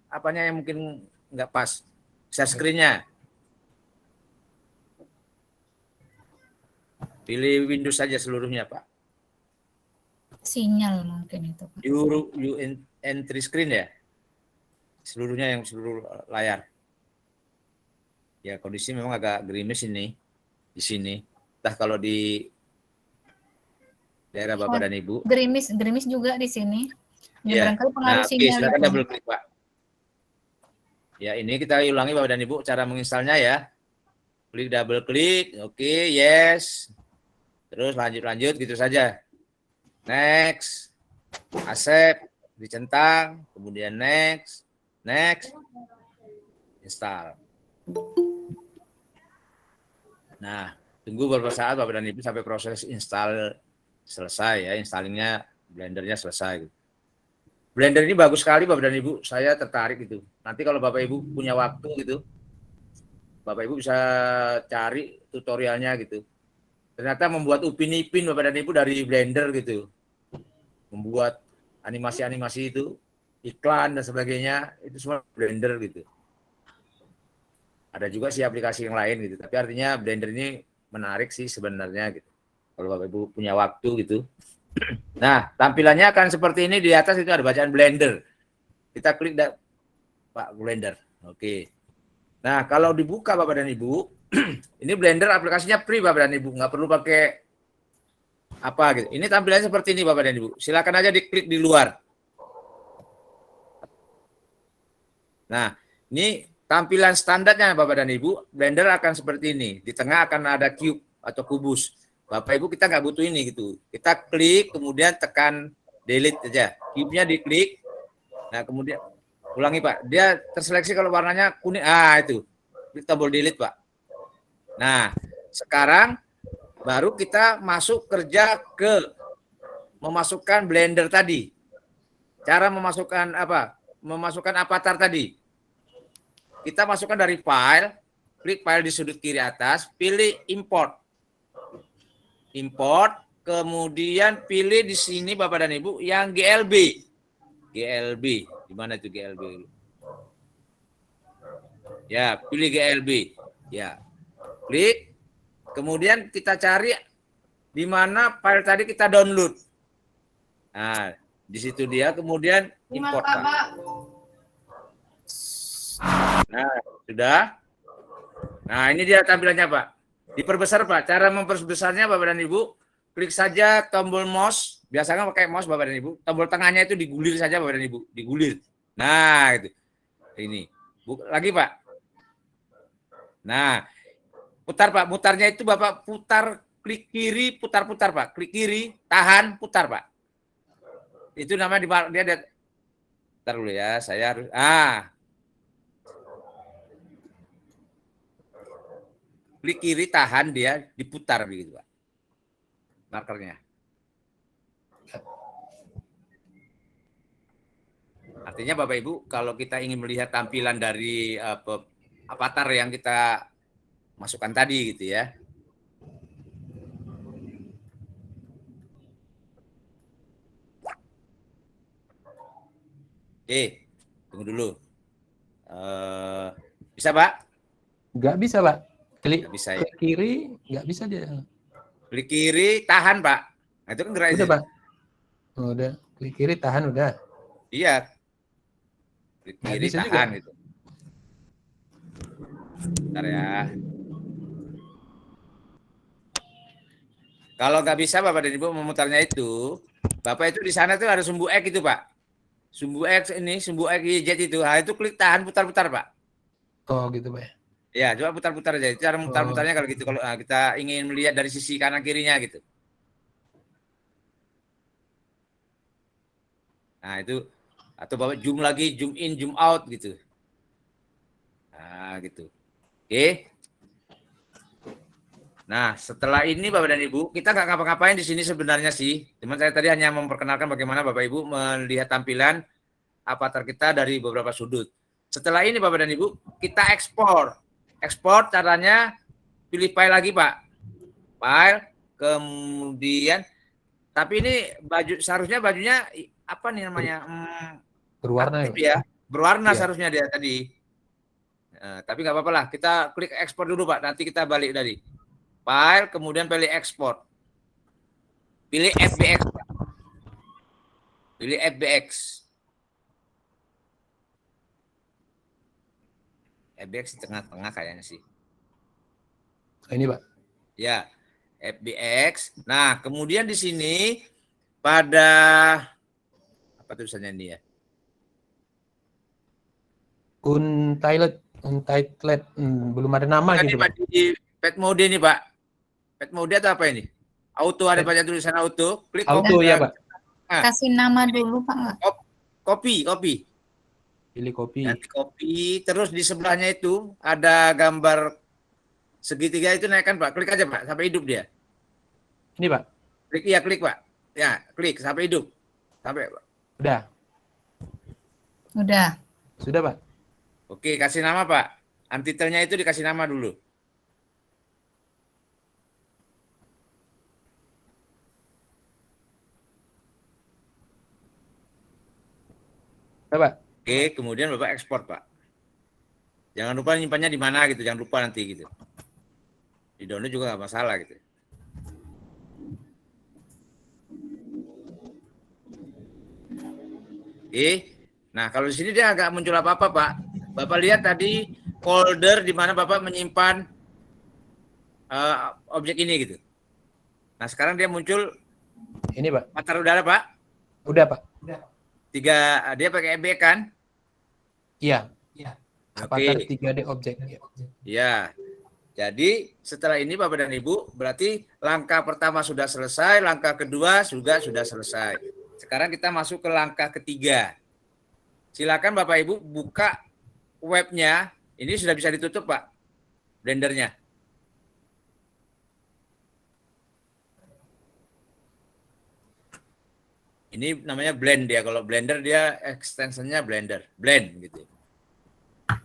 apanya yang mungkin nggak pas. Share screen-nya. Pilih Windows saja seluruhnya Pak. Sinyal mungkin itu, Pak. entry screen ya. Seluruhnya yang seluruh layar. Ya kondisi memang agak gerimis ini di sini. Entah kalau di daerah Bapak dan Ibu. Gerimis juga di sini. Ya, Ya. barangkali pengaruh Nah, sinyal silakan itu. double klik Pak. Ya ini kita ulangi Bapak dan Ibu cara menginstalnya ya. Klik double klik, oke, yes. Terus lanjut gitu saja. Next, accept, dicentang, kemudian next, install. Nah, tunggu beberapa saat Bapak dan Ibu sampai proses install selesai ya, installingnya Blendernya selesai. Blender ini bagus sekali Bapak dan Ibu, saya tertarik gitu. Nanti kalau Bapak Ibu punya waktu gitu, Bapak Ibu bisa cari tutorialnya gitu. Ternyata membuat Upin Ipin Bapak dan Ibu dari Blender gitu. Membuat animasi-animasi itu, iklan dan sebagainya, itu semua Blender gitu. Ada juga sih aplikasi yang lain gitu, tapi artinya Blender ini menarik sih sebenarnya gitu. Kalau Bapak Ibu punya waktu gitu. Nah, tampilannya akan seperti ini, di atas itu ada bacaan Blender. Kita klik Pak Blender. Oke. Nah, kalau dibuka Bapak dan Ibu, ini Blender aplikasinya free Bapak dan Ibu, nggak perlu pakai apa gitu. Ini tampilannya seperti ini Bapak dan Ibu. Silakan aja diklik di luar. Nah, ini tampilan standarnya Bapak dan Ibu, Blender akan seperti ini. Di tengah akan ada cube atau kubus. Bapak Ibu kita nggak butuh ini gitu. Kita klik, kemudian tekan delete aja. Cube-nya diklik. Nah, kemudian ulangi Pak. Dia terseleksi kalau warnanya kuning. Ah, itu. Klik tombol delete Pak. Nah, sekarang baru kita masuk kerja ke memasukkan Blender tadi. Cara memasukkan apa? Memasukkan avatar tadi. Kita masukkan dari file, klik file di sudut kiri atas, pilih import. Import, kemudian pilih di sini Bapak dan Ibu yang GLB. GLB, di mana itu GLB? Ya, pilih GLB. Ya, klik. Kemudian kita cari di mana file tadi kita download. Nah, di situ dia, kemudian import. Nah, sudah. Nah, ini dia tampilannya, Pak. Diperbesar, Pak. Cara memperbesarnya, Bapak dan Ibu, klik saja tombol mouse. Biasanya pakai mouse, Bapak dan Ibu. Tombol tengahnya itu digulir saja, Bapak dan Ibu. Digulir. Nah, itu. Ini. Lagi, Pak. Nah, putar, Pak. Mutarnya itu Bapak putar, klik kiri, putar-putar, Pak. Klik kiri, tahan, putar, Pak. Itu namanya dia ada. Bentar dulu ya, saya harus klik kiri, tahan, dia diputar begitu Pak. Markernya. Artinya Bapak Ibu, kalau kita ingin melihat tampilan dari avatar yang kita masukkan tadi gitu ya. Oke, tunggu dulu. Bisa Pak? Nggak bisa, Pak. Klik, Nggak bisa ya. klik kiri, nggak bisa dia. Klik kiri, tahan Pak. Nah, itu kan gerak Udah, Pak. Oh, udah. Klik kiri, tahan, udah. Iya. Klik Nggak kiri, bisa tahan juga. gitu. Bentar ya. Kalau nggak bisa Bapak dan Ibu memutarnya itu, Bapak itu di sana tuh ada sumbu X itu Pak. Sumbu X ini, sumbu X Y itu, nah itu klik tahan, putar-putar Pak. Oh, gitu, Pak. Ya, coba putar-putar aja. Cara mutar-mutarnya kalau gitu, kalau kita ingin melihat dari sisi kanan kirinya gitu. Nah itu, atau Bapak zoom lagi, zoom in, zoom out gitu. Nah gitu. Oke. Nah, setelah ini Bapak dan Ibu, kita nggak ngapa-ngapain di sini sebenarnya sih. Cuman saya tadi hanya memperkenalkan bagaimana Bapak Ibu melihat tampilan avatar kita dari beberapa sudut. Setelah ini Bapak dan Ibu, kita ekspor. Ekspor caranya pilih file lagi Pak. File, kemudian, tapi ini baju seharusnya bajunya apa nih namanya? Berwarna aktif ya. Berwarna Iya. seharusnya dia tadi. Tapi nggak apa-apa lah. Kita klik ekspor dulu Pak. Nanti kita balik tadi. File, kemudian pilih ekspor. Pilih FBX. Pilih FBX. FBX di tengah-tengah kayaknya sih. Ini, Pak. Ya, FBX. Nah, kemudian di sini pada apa tulisannya ini ya? Untitled. Belum ada nama Kan gitu, ini Pak, Pak. di pet mode ini Pak. Pet mode atau apa ini? Auto, ada banyak tulisan auto. Klik Auto copy. ya, Pak. Kasih nama dulu Pak. Copy. Pilih copy. Nanti copy, terus di sebelahnya itu ada gambar segitiga itu naikkan Pak. Klik aja Pak, sampai hidup dia. Ini, Pak. Klik, iya klik Pak. Ya, klik sampai hidup. Sampai Pak. Udah. Sudah, Pak. Oke, kasih nama Pak. Antitelnya itu dikasih nama dulu. Sudah, Pak. Oke, kemudian Bapak ekspor Pak. Jangan lupa nyimpannya di mana gitu, jangan lupa nanti gitu. Di download juga nggak masalah gitu. Oke, nah kalau di sini dia agak muncul apa-apa Pak. Bapak lihat tadi folder di mana Bapak menyimpan objek ini gitu. Nah sekarang dia muncul Ini, Pak. avatar udara Pak. Udah, Pak. Dia pakai EB kan? Iya. Avatar Oke. 3D objek. Ya. Jadi setelah ini Bapak dan Ibu berarti langkah pertama sudah selesai, langkah kedua juga sudah selesai. Sekarang kita masuk ke langkah ketiga. Silakan Bapak Ibu buka webnya. Ini sudah bisa ditutup Pak, Blendernya. Ini namanya blend dia. Kalau Blender dia extensionnya Blender, blend gitu.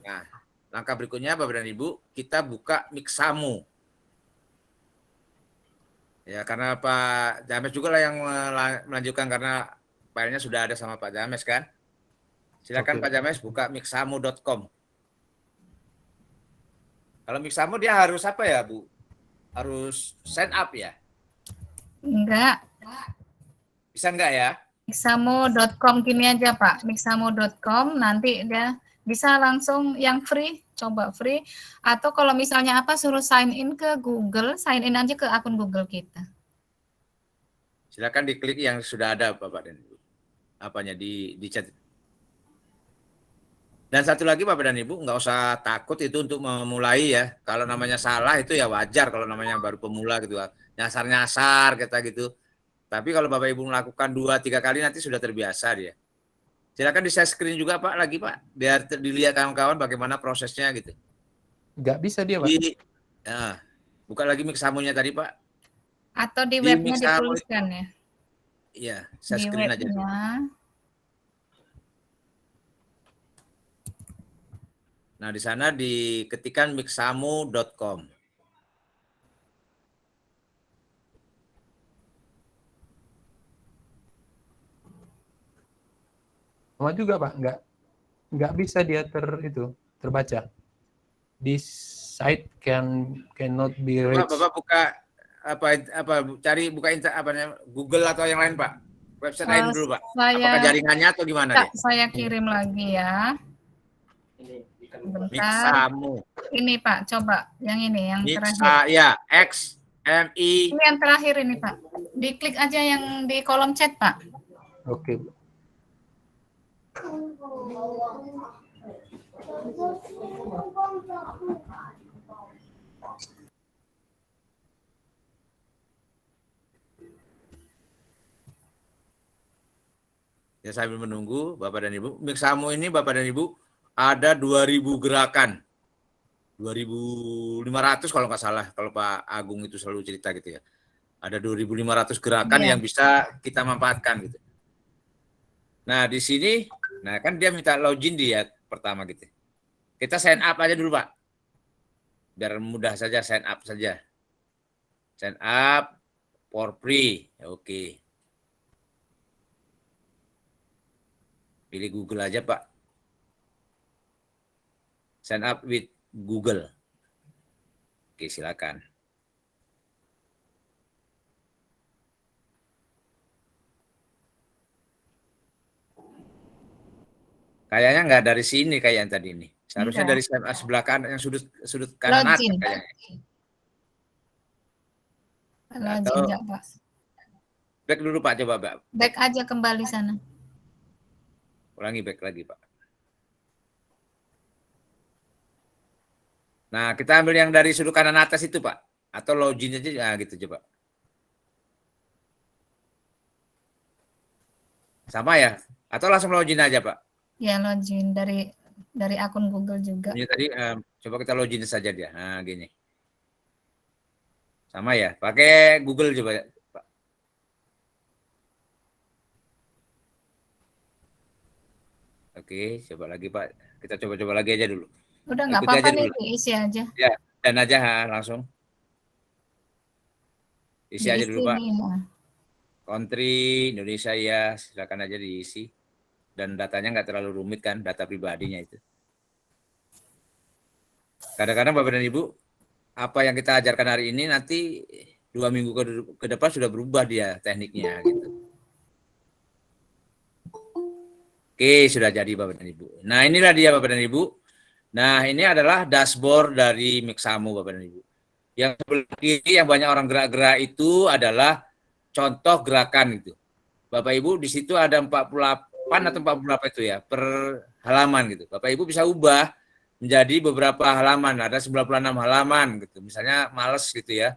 Nah, langkah berikutnya Bapak dan Ibu, kita buka Mixamo. Ya, karena Pak James juga lah yang melanjutkan karena filenya sudah ada sama Pak James kan. Silakan Oke. Pak James buka mixamo.com. Kalau Mixamo dia harus apa ya, Bu? Harus sign up ya? Enggak. Bisa enggak ya? Mixamo.com gini aja Pak. Mixamo.com nanti dia bisa langsung yang free, coba free. Atau kalau misalnya apa suruh sign in ke Google, sign in aja ke akun Google kita. Silakan diklik yang sudah ada Bapak dan Ibu. Apanya di chat. Dan satu lagi Bapak dan Ibu, nggak usah takut itu untuk memulai ya. Kalau namanya salah itu ya wajar kalau namanya baru pemula gitu. Nyasar-nyasar kita gitu. Tapi kalau Bapak Ibu melakukan 2-3 kali nanti sudah terbiasa dia. Silakan di share screen juga Pak lagi Pak, biar dilihat kawan-kawan bagaimana prosesnya gitu. Nggak bisa dia, Pak. Ya, buka lagi Mixamonya tadi Pak. Atau di Di webnya Mixamo, dituliskan ya? iya, saya Di screen aja dulu. webnya. Nah, di sana diketikkan mixamo.com. Sama juga Pak, nggak bisa dia terbaca. This site cannot be reached. Bapak buka cari buka Google atau yang lain Pak. Website lain dulu Pak. Apakah jaringannya atau gimana dia? Saya kirim lagi ya. Bentar. Mixamo. Ini Pak, coba yang ini yang terakhir. Ya, XMI. Ini yang terakhir ini Pak. Diklik aja yang di kolom chat Pak. Oke. Ya, sambil menunggu Bapak dan Ibu. Mixamo ini Bapak dan Ibu ada 2.000 gerakan. 2.500 kalau nggak salah, kalau Pak Agung itu selalu cerita gitu ya. Ada 2.500 gerakan yang bisa kita manfaatkan gitu. Nah, di sini, nah kan dia minta login dia pertama gitu. Kita sign up aja dulu Pak. Biar mudah saja, sign up saja. Sign up for free. Ya, oke. Pilih Google aja Pak. Sign up with Google. Oke, silakan. Kayaknya nggak dari sini kayak yang tadi ini. Seharusnya dari sebelah kanan, yang sudut kanan atas kayaknya. Login enggak, Pak. Back dulu Pak, coba Pak. Back aja kembali sana. Ulangi back lagi Pak. Nah, kita ambil yang dari sudut kanan atas itu Pak. Atau login aja, nah, gitu coba. Sama ya? Atau langsung login aja Pak? Ya, login dari akun Google juga. Ini tadi coba kita login saja dia. Nah, gini. Sama ya? Pakai Google coba Pak. Oke, coba lagi Pak. Kita coba-coba lagi aja dulu. Udah nggak apa-apa nih, isi aja. Ya, dan aja langsung. Isi aja dulu Pak. Ya. Country Indonesia ya, silakan aja diisi. Dan datanya nggak terlalu rumit kan, data pribadinya itu. Kadang-kadang Bapak dan Ibu, apa yang kita ajarkan hari ini nanti 2 minggu ke depan sudah berubah dia tekniknya gitu. Oke, sudah jadi Bapak dan Ibu. Nah, inilah dia Bapak dan Ibu. Nah, ini adalah dashboard dari Mixamo Bapak dan Ibu. Yang sebelah kiri yang banyak orang gerak-gerak itu adalah contoh gerakan itu. Bapak Ibu di situ ada 48 atau 48 itu ya per halaman gitu. Bapak Ibu bisa ubah menjadi beberapa halaman, ada 96 halaman gitu. Misalnya males gitu ya.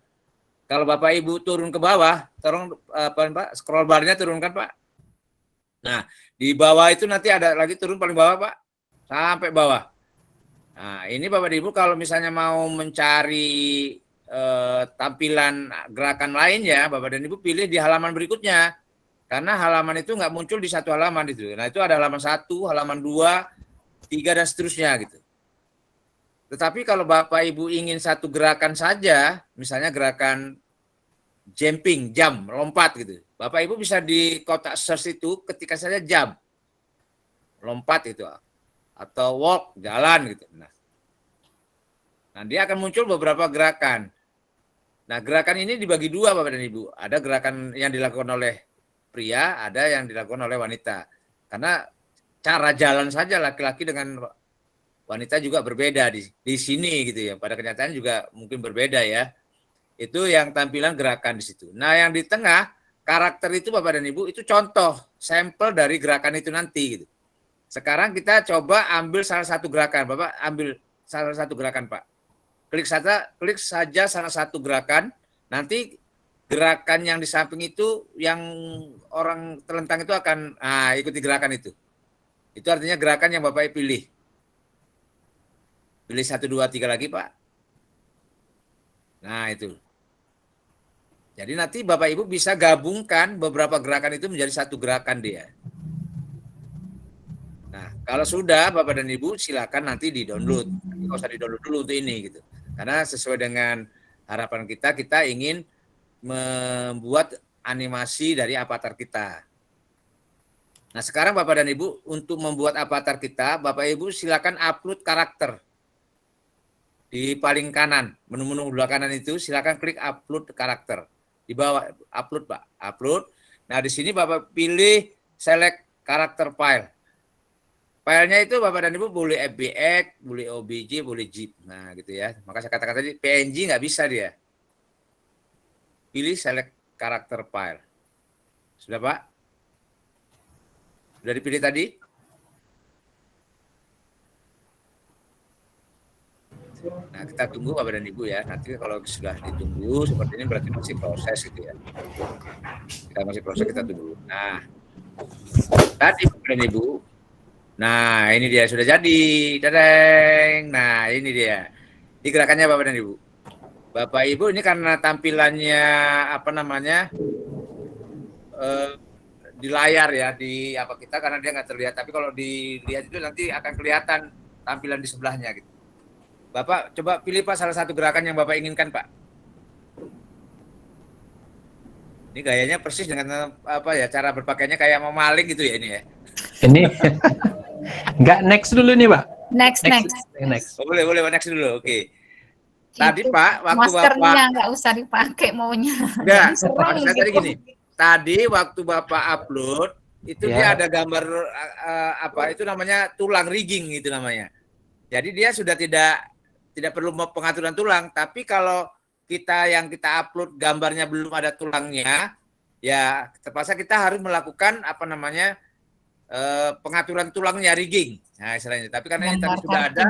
Kalau Bapak Ibu turun ke bawah, tolong Pak, scroll barnya turunkan Pak. Nah, di bawah itu nanti ada lagi turun paling bawah Pak, sampai bawah. Nah, ini Bapak Ibu kalau misalnya mau mencari tampilan gerakan lainnya, Bapak dan Ibu pilih di halaman berikutnya. Karena halaman itu nggak muncul di satu halaman itu. Nah, itu ada halaman 1, halaman 2, 3, dan seterusnya gitu. Tetapi kalau Bapak Ibu ingin satu gerakan saja, misalnya gerakan jumping, jump, lompat gitu. Bapak Ibu bisa di kotak search itu ketika saja jump, lompat itu. Atau walk, jalan gitu. Nah, dia akan muncul beberapa gerakan. Nah, gerakan ini dibagi dua Bapak dan Ibu. Ada gerakan yang dilakukan oleh pria, ada yang dilakukan oleh wanita. Karena cara jalan saja laki-laki dengan wanita juga berbeda di sini gitu ya. Pada kenyataan juga mungkin berbeda ya. Itu yang tampilan gerakan di situ. Nah, yang di tengah karakter itu Bapak dan Ibu itu contoh sampel dari gerakan itu nanti gitu. Sekarang kita coba ambil salah satu gerakan. Bapak ambil salah satu gerakan Pak. Klik saja salah satu gerakan. Nanti gerakan yang di samping itu yang orang telentang itu akan ikuti gerakan itu. Itu artinya gerakan yang Bapak pilih. Pilih 1, 2, 3 lagi Pak. Nah, itu. Jadi nanti Bapak Ibu bisa gabungkan beberapa gerakan itu menjadi satu gerakan dia. Nah, kalau sudah Bapak dan Ibu silakan nanti di-download. Tapi nggak usah di-download dulu untuk ini gitu. Karena sesuai dengan harapan kita ingin membuat animasi dari avatar kita. Nah, sekarang Bapak dan Ibu untuk membuat avatar kita, Bapak Ibu silakan upload karakter. Di paling kanan, menu-menu sebelah kanan itu silakan klik upload karakter. Di bawah upload, Pak. Upload. Nah, di sini Bapak pilih select karakter file. Filenya itu Bapak dan Ibu boleh FBX, boleh OBJ, boleh zip. Nah, gitu ya. Maka saya katakan tadi PNG nggak bisa dia. Pilih select karakter file. Sudah, Pak? Sudah dipilih tadi? Nah, kita tunggu Bapak dan Ibu ya. Nanti kalau sudah ditunggu seperti ini berarti masih proses gitu ya. Kita masih proses, kita tunggu. Nah, tadi Bapak dan Ibu. Nah, ini dia sudah jadi. Dadeng. Nah, ini dia. Ini gerakannya Bapak dan Ibu. Bapak Ibu ini karena tampilannya apa namanya? Di layar ya, di apa kita karena dia nggak terlihat. Tapi kalau dilihat itu nanti akan kelihatan tampilan di sebelahnya gitu. Bapak coba pilih Pak salah satu gerakan yang Bapak inginkan Pak. Ini gayanya persis dengan apa ya, cara berpakaiannya kayak mau maling gitu ya ini ya. Ini nggak next dulu nih Pak. Next. Oh, boleh next dulu. Oke. Tadi Itu Pak waktu maskernya Bapak nggak usah dipakai maunya. enggak, Jadi serem maksud saya tadi gitu. gini. Tadi waktu Bapak upload itu dia ada gambar apa itu namanya tulang rigging gitu namanya. Jadi dia sudah tidak perlu pengaturan tulang, tapi kalau kita upload gambarnya belum ada tulangnya, ya terpaksa kita harus melakukan apa namanya pengaturan tulangnya rigging. Nah, istilahnya. Tapi karena ini tadi sudah ada,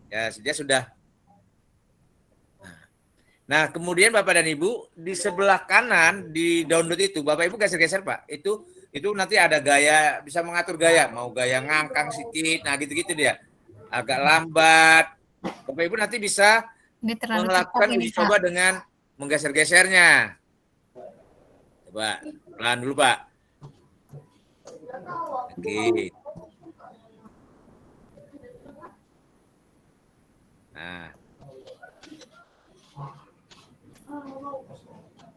ya dia sudah. Nah, kemudian Bapak dan Ibu di sebelah kanan di download itu, Bapak Ibu geser-geser Pak. Itu nanti ada gaya, bisa mengatur gaya, mau gaya ngangkang sedikit, nah gitu-gitu dia. Agak lambat. Bapak Ibu nanti bisa melakukan uji coba dengan menggeser-gesernya. Coba pelan dulu Pak. Oke. Nah,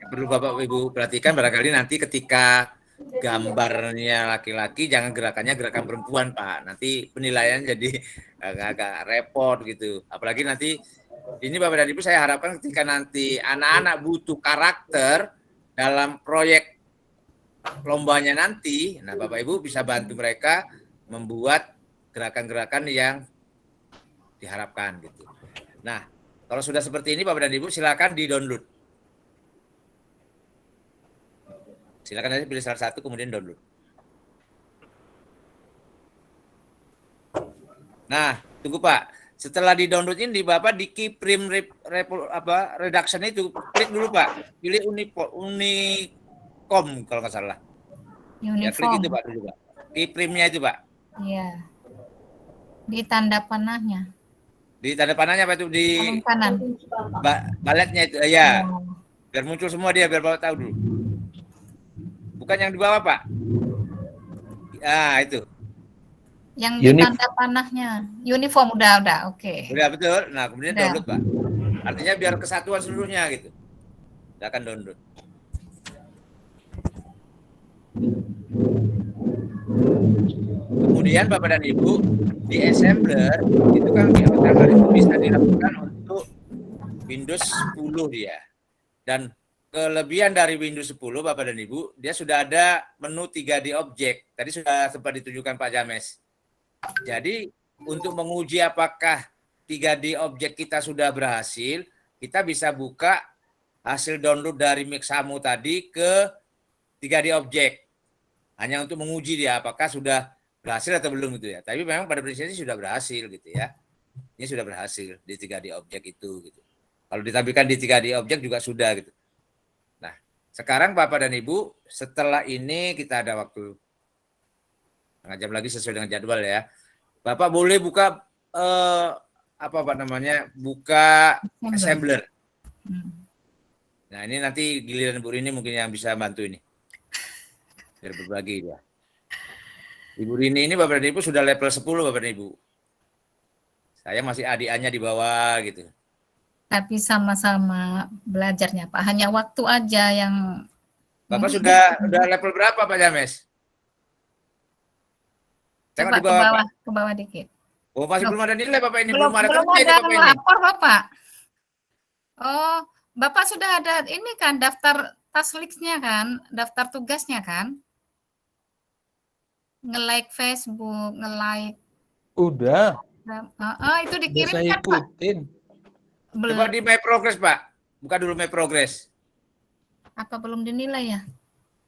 yang perlu Bapak Ibu perhatikan barangkali nanti ketika gambarnya laki-laki jangan gerakannya gerakan perempuan Pak. Nanti penilaian jadi agak repot gitu. Apalagi nanti ini Bapak dan Ibu saya harapkan ketika nanti anak-anak butuh karakter dalam proyek lombanya nanti, nah Bapak Ibu bisa bantu mereka membuat gerakan-gerakan yang diharapkan gitu. Nah, kalau sudah seperti ini Bapak dan Ibu silakan di-download. Silakan aja pilih salah satu kemudian download. Nah, tunggu Pak. Setelah di-download ini Bapak di keyframe reduction itu klik dulu Pak. Pilih Unicom kalau nggak salah. Uniform. Ya klik itu Pak dulu Pak. Keyframe-nya itu Pak. Iya. Di tanda panahnya. Di tanda panahnya Pak itu di kanan. baletnya itu ya. Biar muncul semua dia biar Bapak tahu dulu. Bukan yang di bawah Pak. Ah itu. Yang di tanda panahnya. Uniform udah oke. Udah betul. Nah kemudian download Pak. Artinya biar kesatuan seluruhnya gitu. Kita akan download. Kemudian Bapak dan Ibu di assembler itu kan di assembler itu bisa dilakukan untuk Windows 10 dia. Dan kelebihan dari Windows 10 Bapak dan Ibu, dia sudah ada menu 3D Object. Tadi sudah sempat ditunjukkan Pak James. Jadi untuk menguji apakah 3D Object kita sudah berhasil, kita bisa buka hasil download dari Mixamo tadi ke 3D Object. Hanya untuk menguji dia apakah sudah berhasil atau belum gitu ya. Tapi memang pada prinsipnya sudah berhasil gitu ya. Ini sudah berhasil di 3D Object itu gitu. Kalau ditampilkan di 3D Object juga sudah gitu. Nah, sekarang Bapak dan Ibu, setelah ini kita ada waktu setengah jam lagi sesuai dengan jadwal ya. Bapak boleh buka buka assembler. Nah, ini nanti giliran Bu Rini mungkin yang bisa bantu ini. Biar berbagi dia. Ibu Rini ini Bapak dan Ibu sudah level 10 Bapak dan Ibu. Saya masih adik-anya di bawah gitu. Tapi sama-sama belajarnya Pak. Hanya waktu aja yang Bapak sudah level berapa Pak James? Tengok coba di bawah, Pak. ke bawah dikit. Oh, masih belum ada nilai Bapak ini, Belum belum ada ada kerja ini, Bapak ini. lapor Bapak. Oh, Bapak sudah ada ini kan daftar tasliknya kan, daftar tugasnya kan? Nge-like Facebook, nge-like. Udah Itu saya dikirimkan Pak. ikutin. Coba di My Progress, Pak. Buka dulu My Progress. Apa belum dinilai ya?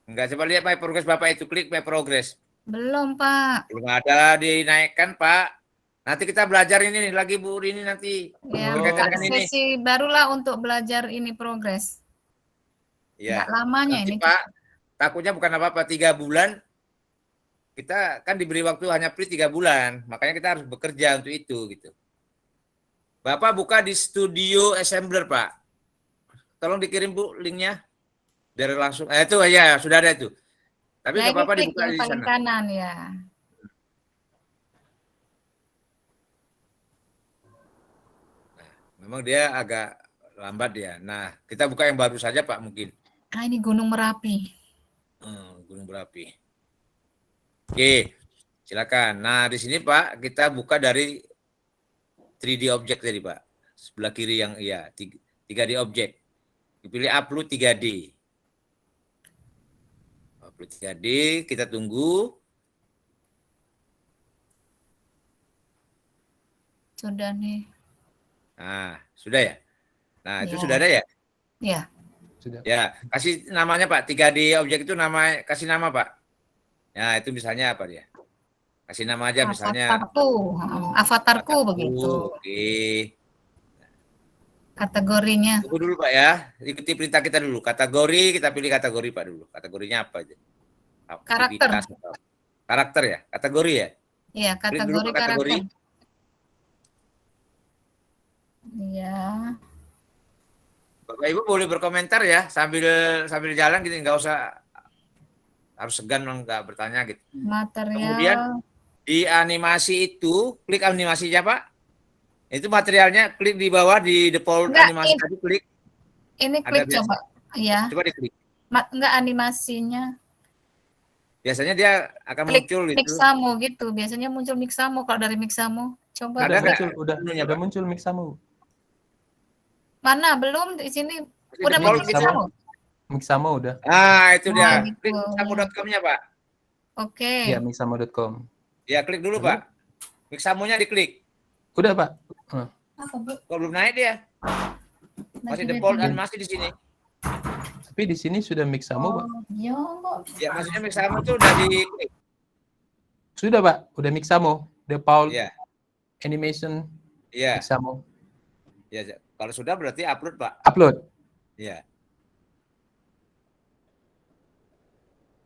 Enggak, coba lihat My Progress Bapak itu, klik My Progress. Belum Pak. Belum ada dinaikkan, Pak. Nanti kita belajar ini lagi Bu Rini nanti. Ya, Berkaitan buka dengan ini. sesi barulah untuk belajar ini progres. Ya. Nggak lamanya Nanti, ini. Pak, takutnya bukan apa-apa 3 bulan. Kita kan diberi waktu hanya free 3 bulan, makanya kita harus bekerja untuk itu gitu. Bapak buka di Studio Assembler, Pak. Tolong dikirim Bu linknya. Biar langsung. Itu ya, sudah ada itu. Tapi Ya, nggak ini apa-apa klik dibuka yang di paling sana. kanan ya. Memang dia agak lambat ya. Nah, kita buka yang baru saja Pak mungkin. Ini Gunung Merapi. Gunung Berapi. Oke, silakan. Nah, di sini Pak kita buka dari 3D object tadi Pak. Sebelah kiri yang 3D object. Dipilih upload 3D. Upload 3D, kita tunggu. Sudah nih. Nah, sudah ya? Nah, itu Ya. sudah ada ya? Ya. Sudah. Ya, kasih namanya Pak. 3D objek itu kasih nama Pak. Ya, itu misalnya apa dia? Kasih nama aja misalnya. Avatarku begitu. Oke. Kategorinya. Tunggu dulu Pak ya. Ikuti perintah kita dulu. Kategori, kita pilih kategori Pak dulu. Kategorinya apa aja? Karakter. Karakter ya? Kategori ya? Iya, Klik dulu, kategori Pak, kategori. karakter. Iya. Bapak Ibu boleh berkomentar ya sambil jalan gitu, nggak usah harus segan nggak bertanya gitu. Material. Kemudian di animasi itu klik animasinya Pak. Itu materialnya klik di bawah di default Enggak, animasi tadi klik. Ini Ada klik biasa. coba. Iya. Coba diklik. Enggak animasinya. Biasanya dia akan Klik muncul gitu. Mixamo gitu. Biasanya muncul Mixamo kalau dari Mixamo. Coba. Ada nggak? Udah muncul Mixamo. Mana? Belum di sini. Di Udah default muncul gitu. Mixamo. Mixamo udah. Itu dia. gitu. Klik mixamo.com-nya Pak. Oke. Ya, mixamo.com. Ya klik dulu Pak. Mixamo-nya diklik. Udah Pak. Apa, Bu? Kok belum naik dia? Masih default animasi di sini. Tapi di sini sudah Mixamo Pak. Iya, kok. Ya maksudnya Mixamo itu udah diklik. Sudah Pak, udah Mixamo. Default Iya. animation Iya. Mixamo. Ya, kalau sudah berarti upload Pak. Upload. Ya.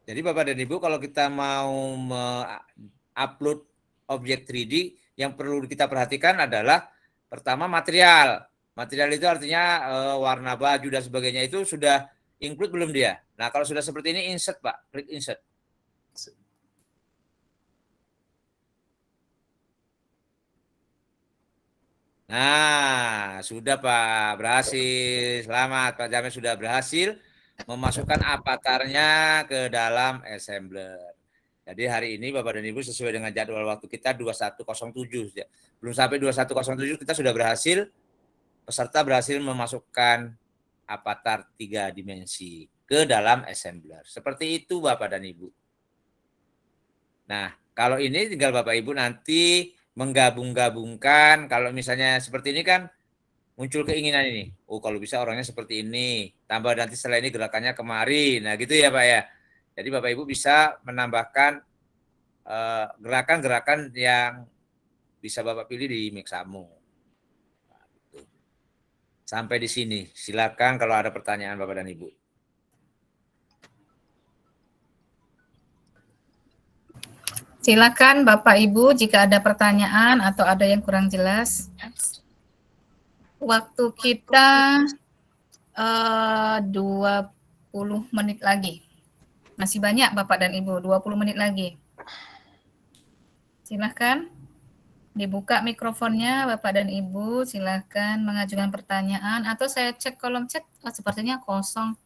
Jadi Bapak dan Ibu kalau kita mau upload objek 3D yang perlu kita perhatikan adalah pertama material. Material itu artinya warna baju dan sebagainya itu sudah include belum dia? Nah, kalau sudah seperti ini insert Pak, klik insert. Nah, sudah Pak, berhasil. Selamat Pak James sudah berhasil memasukkan avatarnya ke dalam assembler. Jadi hari ini Bapak dan Ibu sesuai dengan jadwal waktu kita 21.07. Belum sampai 21.07 kita sudah berhasil, peserta berhasil memasukkan avatar 3 dimensi ke dalam assembler. Seperti itu Bapak dan Ibu. Nah, kalau ini tinggal Bapak Ibu nanti menggabung-gabungkan. Kalau misalnya seperti ini kan muncul keinginan ini. Oh, kalau bisa orangnya seperti ini. Tambah nanti setelah ini gerakannya kemari. Nah, gitu ya Pak ya. Jadi Bapak Ibu bisa menambahkan gerakan-gerakan yang bisa Bapak pilih di Mixamo. Nah, gitu. Sampai di sini. Silakan kalau ada pertanyaan Bapak dan Ibu. Silakan Bapak Ibu jika ada pertanyaan atau ada yang kurang jelas. Waktu kita 20 menit lagi. Masih banyak Bapak dan Ibu, 20 menit lagi. Silahkan dibuka mikrofonnya Bapak dan Ibu, silahkan mengajukan pertanyaan atau saya cek kolom chat, sepertinya kosong,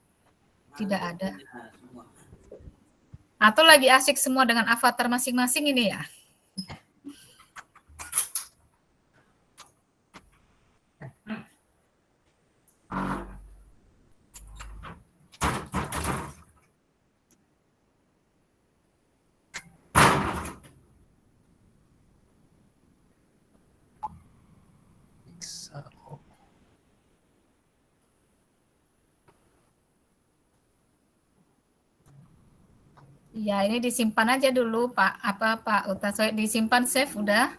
tidak ada. Atau lagi asik semua dengan avatar masing-masing ini ya? Ya, ini disimpan aja dulu, Pak. Pak Uta, disimpan save udah?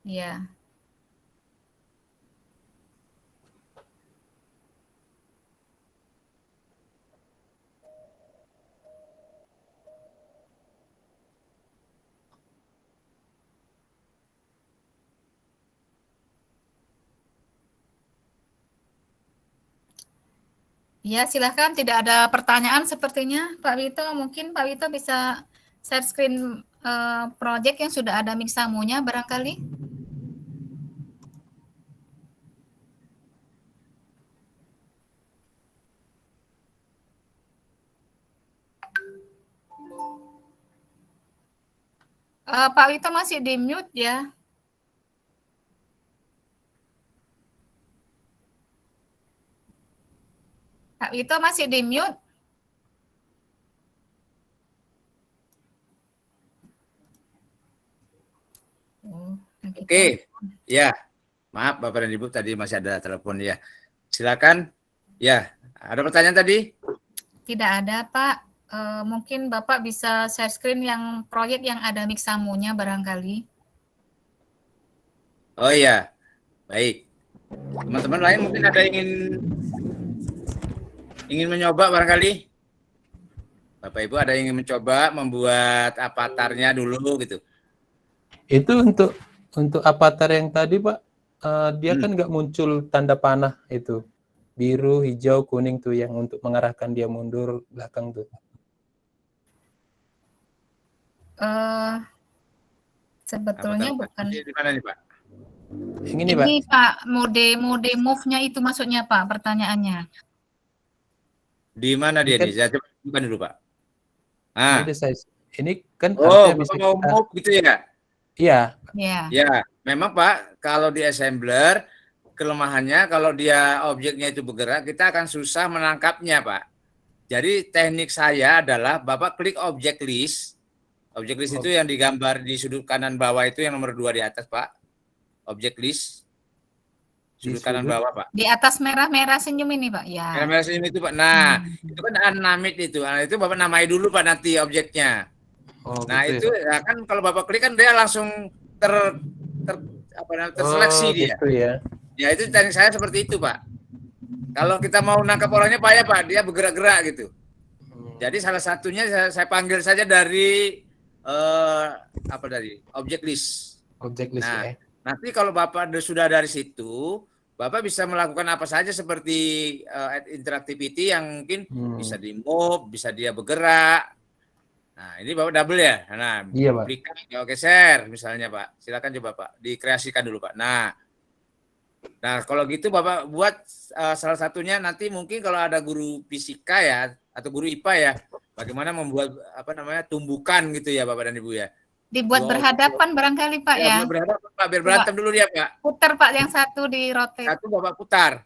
Ya. Ya, silahkan. Tidak ada pertanyaan sepertinya, Pak Wito. Mungkin Pak Wito bisa share screen project yang sudah ada mixamunya barangkali. Pak Wito masih di mute ya. Pak Wito masih di mute. Oke, ya. Maaf Bapak dan Ibu, tadi masih ada telepon ya. Silakan. Ya, ada pertanyaan tadi? Tidak ada, Pak. Mungkin Bapak bisa share screen yang proyek yang ada mixamunya barangkali. Oh iya, baik. Teman-teman lain mungkin ada ingin mencoba barangkali? Bapak Ibu ada yang ingin mencoba membuat avatarnya dulu gitu? Itu untuk avatar yang tadi Pak, dia kan nggak muncul tanda panah itu. Biru, hijau, kuning tuh yang untuk mengarahkan dia mundur belakang tuh. Sebetulnya bukan. Di mana nih Pak? Ini Pak, mode move-nya itu maksudnya Pak, pertanyaannya. Di mana dia nih? Saya coba bukan dulu Pak. Ini kan harusnya bisa mau move gitu ya? Iya. Ya, memang Pak, kalau di assembler kelemahannya kalau dia objeknya itu bergerak, kita akan susah menangkapnya Pak. Jadi teknik saya adalah Bapak klik object list. Object list itu yang digambar di sudut kanan bawah itu yang nomor 2 di atas Pak. Object list. Sudut kanan bawah Pak. Di atas merah-merah senyum ini Pak. Ya. Merah-merah senyum itu Pak. Nah, itu kan unnamed itu. Nah, itu Bapak namai dulu Pak nanti objeknya. Nah, itu ya kan kalau Bapak klik kan dia langsung terseleksi dia. Gitu ya. Ya itu teknik saya seperti itu Pak. Kalau kita mau nangkap orangnya payah Pak, dia bergerak-gerak gitu. Jadi salah satunya saya panggil saja dari object list. Object list ya. Nanti kalau Bapak sudah dari situ, Bapak bisa melakukan apa saja seperti interactivity yang mungkin bisa di move, bisa dia bergerak. Nah, ini Bapak double ya. Nah, iya, Pak. Oke, share misalnya Pak. Silakan coba Pak, dikreasikan dulu Pak. Nah, kalau gitu Bapak buat salah satunya nanti mungkin kalau ada guru fisika ya atau guru IPA ya, bagaimana membuat tumbukan gitu ya Bapak dan Ibu ya. Dibuat berhadapan barangkali Pak ya. Berhadapan Pak, biar berantem dulu dia Pak. Putar Pak yang satu di rotate. Satu Bapak putar.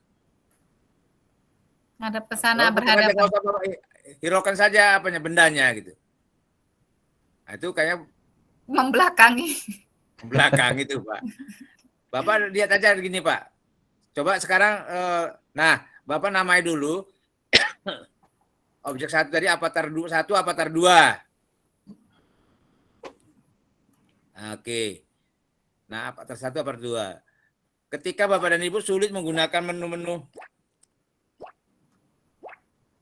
Ngadep ke sana berhadapan. Bapak hiraukan saja bendanya gitu. Nah, itu kayak membelakangi. Belakang itu Pak. Bapak lihat aja gini Pak. Coba sekarang, Bapak namai dulu objek satu tadi avatar 1, avatar 2. Oke. Nah, avatar 1, avatar 2. Ketika Bapak dan Ibu sulit menggunakan menu-menu.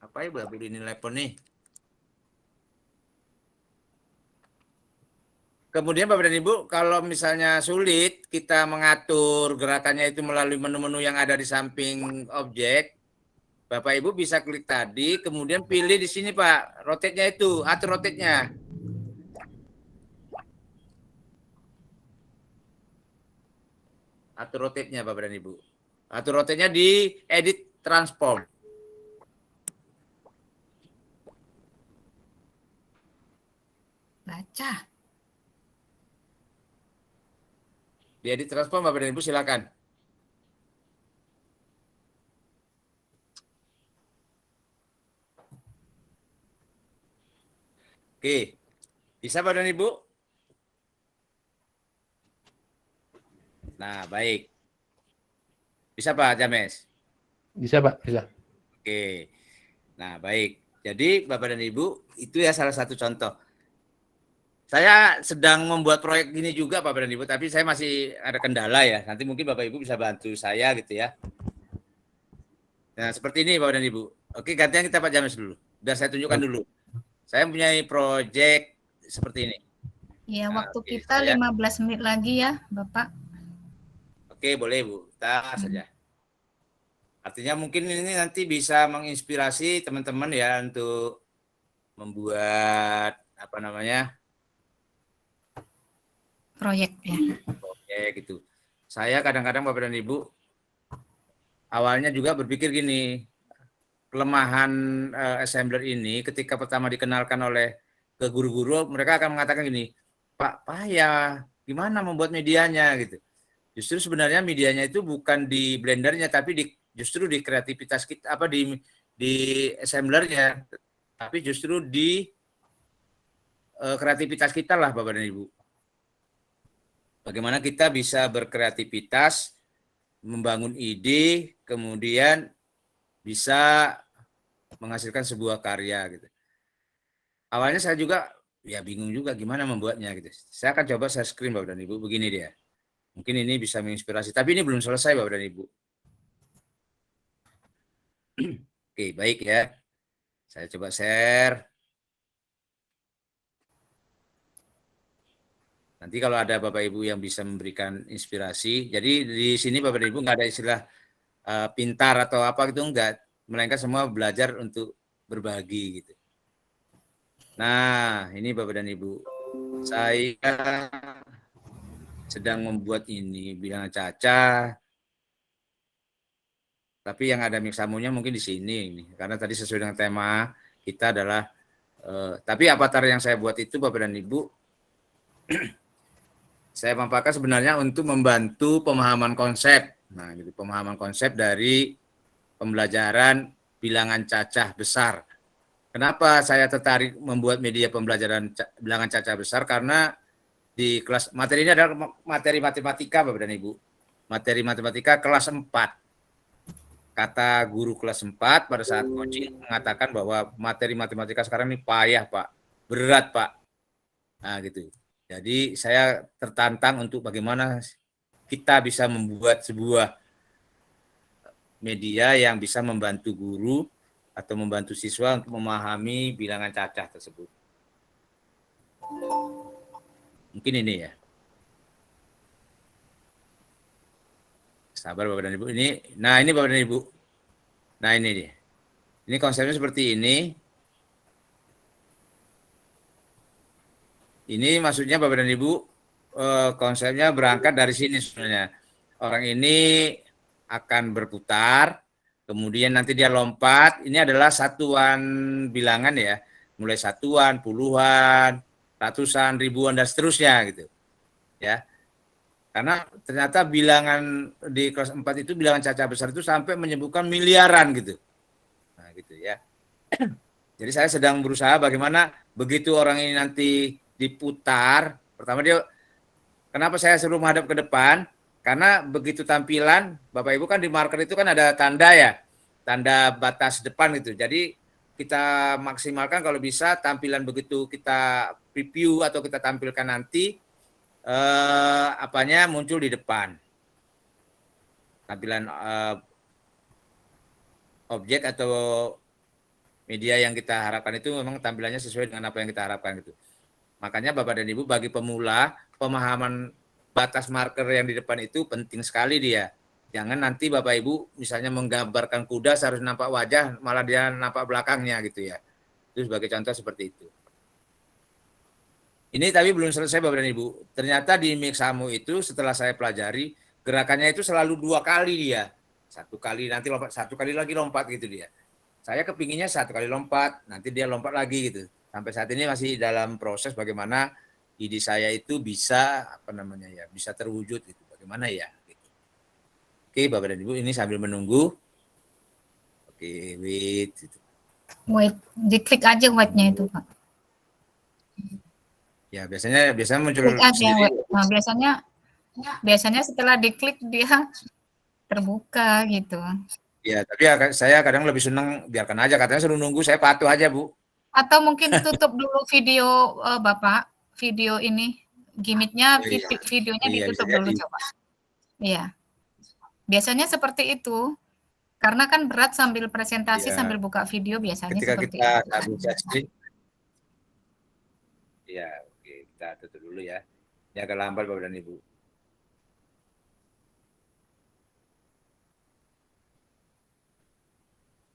Apa ya Bapak ini telepon nih? kemudian Bapak dan Ibu, kalau misalnya sulit kita mengatur gerakannya itu melalui menu-menu yang ada di samping objek, Bapak Ibu bisa klik tadi, kemudian pilih di sini Pak, rotate-nya itu, atur rotate-nya. Atur rotate-nya Bapak dan Ibu. Atur rotate-nya di edit transform. Baca. Di edit transform Bapak dan Ibu silakan. Oke. Bisa Bapak dan Ibu? Nah, baik. Bisa Pak James? Bisa Pak, bisa. Oke. Nah, baik. Jadi Bapak dan Ibu, itu ya salah satu contoh. Saya sedang membuat proyek ini juga Bapak dan Ibu, tapi saya masih ada kendala ya. Nanti mungkin Bapak Ibu bisa bantu saya gitu ya. Nah, seperti ini Bapak dan Ibu. Oke, gantian kita Pak James dulu. Biar saya tunjukkan dulu. Saya mempunyai proyek seperti ini. Ya, Nah, waktu oke, kita saya- 15 menit lagi ya, Bapak. Oke, boleh Bu. Tas saja. Artinya mungkin ini nanti bisa menginspirasi teman-teman ya untuk membuat apa namanya Proyek ya. proyek gitu. Saya kadang-kadang Bapak dan Ibu awalnya juga berpikir gini, kelemahan assembler ini ketika pertama dikenalkan oleh ke guru-guru, mereka akan mengatakan gini, Pak, payah, gimana membuat medianya gitu. Justru sebenarnya medianya itu bukan di blendernya, tapi justru di kreativitas kita, apa di assemblernya, tapi justru di kreativitas kita lah Bapak dan Ibu. Bagaimana kita bisa berkreativitas, membangun ide, kemudian bisa menghasilkan sebuah karya gitu. Awalnya saya juga ya bingung juga gimana membuatnya gitu. Saya akan coba share screen Bapak dan Ibu, begini dia. Mungkin ini bisa menginspirasi, tapi ini belum selesai Bapak dan Ibu. Oke, baik ya. Saya coba share. Nanti kalau ada Bapak Ibu yang bisa memberikan inspirasi, jadi di sini Bapak dan Ibu nggak ada istilah pintar atau apa gitu, enggak. Melainkan semua belajar untuk berbagi gitu. Nah, ini Bapak dan Ibu. Saya sedang membuat ini bilangan cacah. Tapi yang ada mixamunya mungkin di sini ini. Karena tadi sesuai dengan tema kita adalah tapi avatar yang saya buat itu Bapak dan Ibu saya paparkan sebenarnya untuk membantu pemahaman konsep. Nah, gitu, pemahaman konsep dari pembelajaran bilangan cacah besar. Kenapa saya tertarik membuat media pembelajaran bilangan cacah besar? Karena di kelas materi ini adalah materi matematika Bapak dan Ibu. Materi matematika kelas 4. Kata guru kelas 4 pada saat coaching mengatakan bahwa materi matematika sekarang ini payah Pak, berat Pak. Nah gitu. Jadi saya tertantang untuk bagaimana kita bisa membuat sebuah media yang bisa membantu guru atau membantu siswa untuk memahami bilangan cacah tersebut. Mungkin ini ya. Sabar Bapak dan Ibu. Ini Bapak dan Ibu. Nah ini dia. Ini konsepnya seperti ini. Ini maksudnya Bapak dan Ibu, konsepnya berangkat dari sini sebenarnya. Orang ini akan berputar, kemudian nanti dia lompat. Ini adalah satuan bilangan ya, mulai satuan, puluhan, ratusan, ribuan dan seterusnya gitu. Ya. Karena ternyata bilangan di kelas 4 itu bilangan cacah besar itu sampai menyebutkan miliaran gitu. Nah, gitu ya. Jadi saya sedang berusaha bagaimana begitu orang ini nanti diputar, pertama dia kenapa saya suruh menghadap ke depan? Karena begitu tampilan, Bapak Ibu kan di marker itu kan ada tanda ya, tanda batas depan gitu. Jadi kita maksimalkan kalau bisa tampilan begitu kita preview atau kita tampilkan nanti apanya muncul di depan. Tampilan objek atau media yang kita harapkan itu memang tampilannya sesuai dengan apa yang kita harapkan gitu. Makanya Bapak dan Ibu bagi pemula, pemahaman batas marker yang di depan itu penting sekali dia. Jangan nanti Bapak Ibu misalnya menggambarkan kuda harus nampak wajah, malah dia nampak belakangnya gitu ya. Itu sebagai contoh seperti itu. Ini tapi belum selesai Bapak dan Ibu. Ternyata di Mixamo itu setelah saya pelajari, gerakannya itu selalu 2 kali dia. 1 kali nanti lompat, 1 kali lagi lompat gitu dia. Saya kepinginnya 1 kali lompat, nanti dia lompat lagi gitu. Sampai saat ini masih dalam proses bagaimana ide saya itu bisa bisa terwujud gitu. Bagaimana ya? Gitu. Oke, Bapak dan Ibu, ini sambil menunggu. Oke, wait. Gitu. Wait, diklik aja wait-nya itu, Pak. Ya, biasanya muncul Klik aja sendiri. wait. Nah, biasanya setelah diklik dia terbuka gitu. Ya, tapi saya kadang lebih senang biarkan aja, katanya suruh nunggu, saya patuh aja, Bu. Atau mungkin tutup dulu video Bapak, video ini gimmicknya, videonya Iya, ditutup bisa dulu jadi. coba. Iya. Biasanya seperti itu. Karena kan berat sambil presentasi Iya. sambil buka video biasanya Ketika seperti kita itu. habis sesi, ya, oke, kita tutup dulu ya. Ini agak lambat Bapak dan Ibu.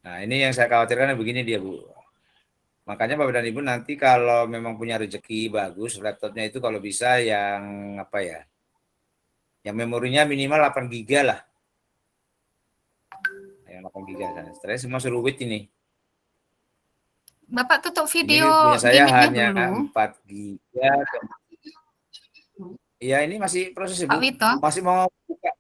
Nah, ini yang saya khawatirkan begini dia, Bu. Makanya Bapak dan Ibu nanti kalau memang punya rezeki bagus, laptopnya itu kalau bisa yang yang memorinya minimal 8 GB lah. Yang 8 GB. Saya semua suruh wait ini. Bapak tutup Ini video punya saya gimmicknya hanya dulu. 4 GB. Iya, ini masih proses Ibu. Pak Wito. Masih mau buka.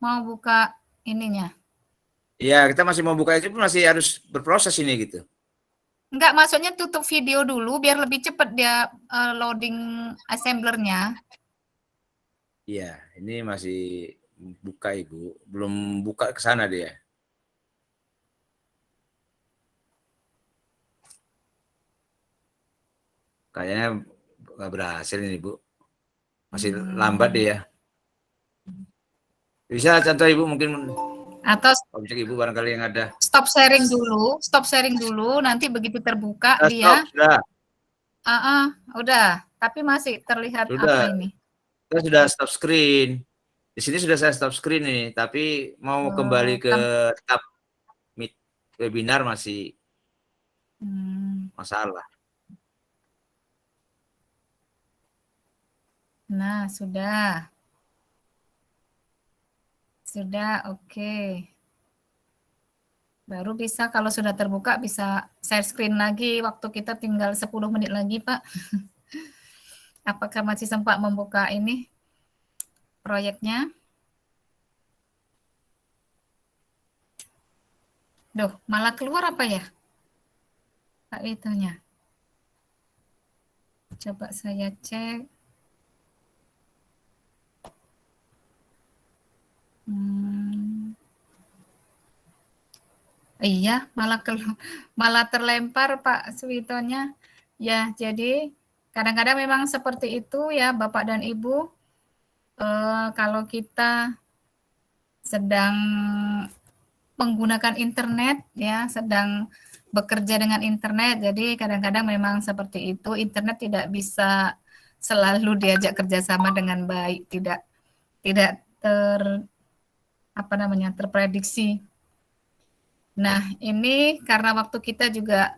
Mau buka ininya. Iya, kita masih mau buka itu pun masih harus berproses ini gitu. Enggak, maksudnya tutup video dulu biar lebih cepat dia loading assemblernya. Iya, ini masih buka Ibu, belum buka ke sana dia. Kayaknya nggak berhasil ini Bu, masih lambat dia. Bisa contoh Ibu mungkin atau objek Ibu barangkali yang ada. Stop sharing dulu, nanti begitu terbuka dia. Sudah. Udah, tapi masih terlihat Sudah. apa ini? Kita sudah stop screen. Di sini sudah saya stop screen ini, tapi mau kembali ke tab Meet webinar masih masalah. Nah, sudah. Sudah, oke. Baru bisa kalau sudah terbuka bisa share screen lagi, waktu kita tinggal 10 menit lagi, Pak. Apakah masih sempat membuka ini proyeknya? Duh, malah keluar apa ya? Pak Witonya. Coba saya cek. Iya, malah terlempar Pak Suwitonya. Ya, jadi kadang-kadang memang seperti itu ya Bapak dan Ibu. Kalau kita sedang menggunakan internet ya, sedang bekerja dengan internet, jadi kadang-kadang memang seperti itu. Internet tidak bisa selalu diajak kerjasama dengan baik, tidak terprediksi. Nah, ini karena waktu kita juga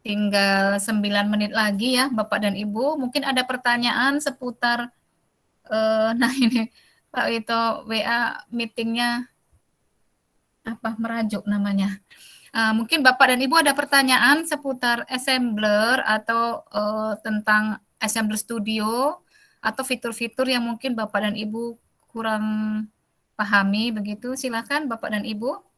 tinggal 9 menit lagi ya, Bapak dan Ibu. Mungkin ada pertanyaan seputar, nah ini Pak Wito WA meetingnya merajuk namanya. Mungkin Bapak dan Ibu ada pertanyaan seputar assembler atau tentang assembler studio atau fitur-fitur yang mungkin Bapak dan Ibu kurang pahami begitu. Silakan Bapak dan Ibu.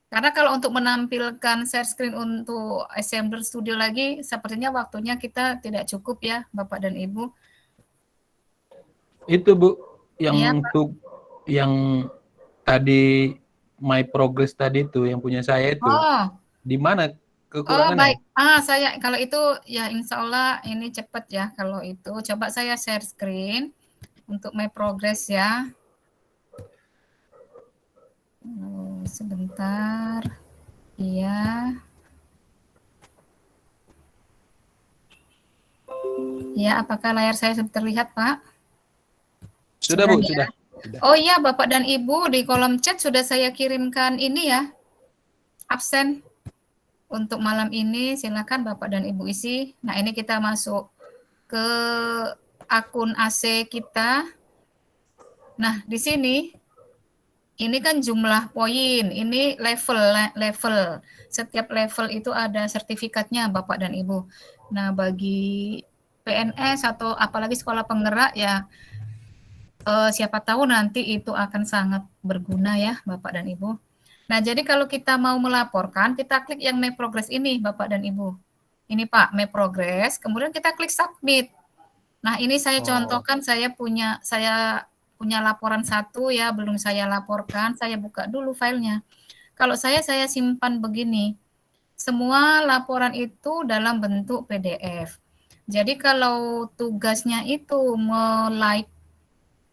Karena kalau untuk menampilkan share screen untuk assembler studio lagi, sepertinya waktunya kita tidak cukup ya, Bapak dan Ibu. Itu Bu, yang ya, untuk yang tadi My Progress tadi itu, yang punya saya itu, di mana kekurangannya? Baik. Saya kalau itu ya insya Allah ini cepat ya. Kalau itu coba saya share screen untuk My Progress ya. Sebentar. Iya. Ya, apakah layar saya sudah terlihat, Pak? Sudah Bu, ya? sudah. Oh iya, Bapak dan Ibu, di kolom chat sudah saya kirimkan ini ya, absen untuk malam ini. Silakan Bapak dan Ibu isi. Nah, ini kita masuk ke akun AC kita. Nah, di sini ini kan jumlah poin, ini level. Setiap level itu ada sertifikatnya Bapak dan Ibu. Nah, bagi PNS atau apalagi sekolah penggerak ya, siapa tahu nanti itu akan sangat berguna ya Bapak dan Ibu. Nah, jadi kalau kita mau melaporkan, kita klik yang My Progress ini Bapak dan Ibu. Ini Pak, My Progress, kemudian kita klik Submit. Nah, ini saya contohkan, saya punya laporan satu ya, belum saya laporkan, saya buka dulu filenya. Kalau saya simpan begini, semua laporan itu dalam bentuk PDF. Jadi kalau tugasnya itu like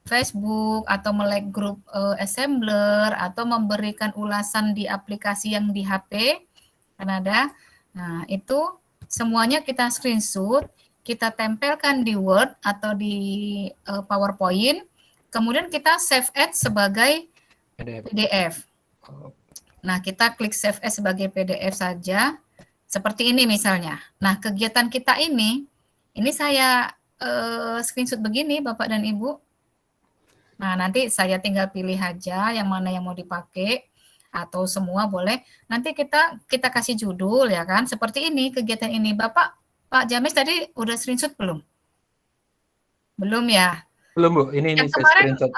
Facebook atau melek grup assembler atau memberikan ulasan di aplikasi yang di HP, kan ada. Nah, itu semuanya kita screenshot, kita tempelkan di Word atau di PowerPoint, kemudian kita save as sebagai PDF. Nah, kita klik save as sebagai PDF saja, seperti ini misalnya. Nah, kegiatan kita ini saya screenshot begini, Bapak dan Ibu. Nah, nanti saya tinggal pilih aja yang mana yang mau dipakai, atau semua boleh. Nanti kita kasih judul ya kan, seperti ini kegiatan ini. Pak James tadi udah screenshot belum? Belum ya? Belum Bu, ini Yang saya kemarin, screenshot.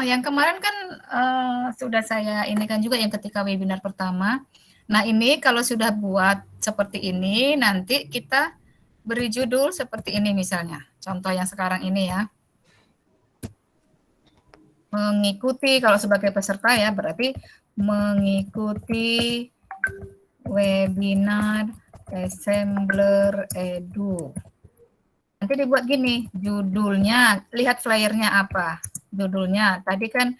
yang kemarin kan sudah saya ini kan juga yang ketika webinar pertama. Nah, ini kalau sudah buat seperti ini, nanti kita beri judul seperti ini misalnya. Contoh yang sekarang ini ya. Mengikuti, kalau sebagai peserta ya, berarti mengikuti webinar Assembler Edu. Nanti dibuat gini, judulnya, lihat flyernya apa. Judulnya, tadi kan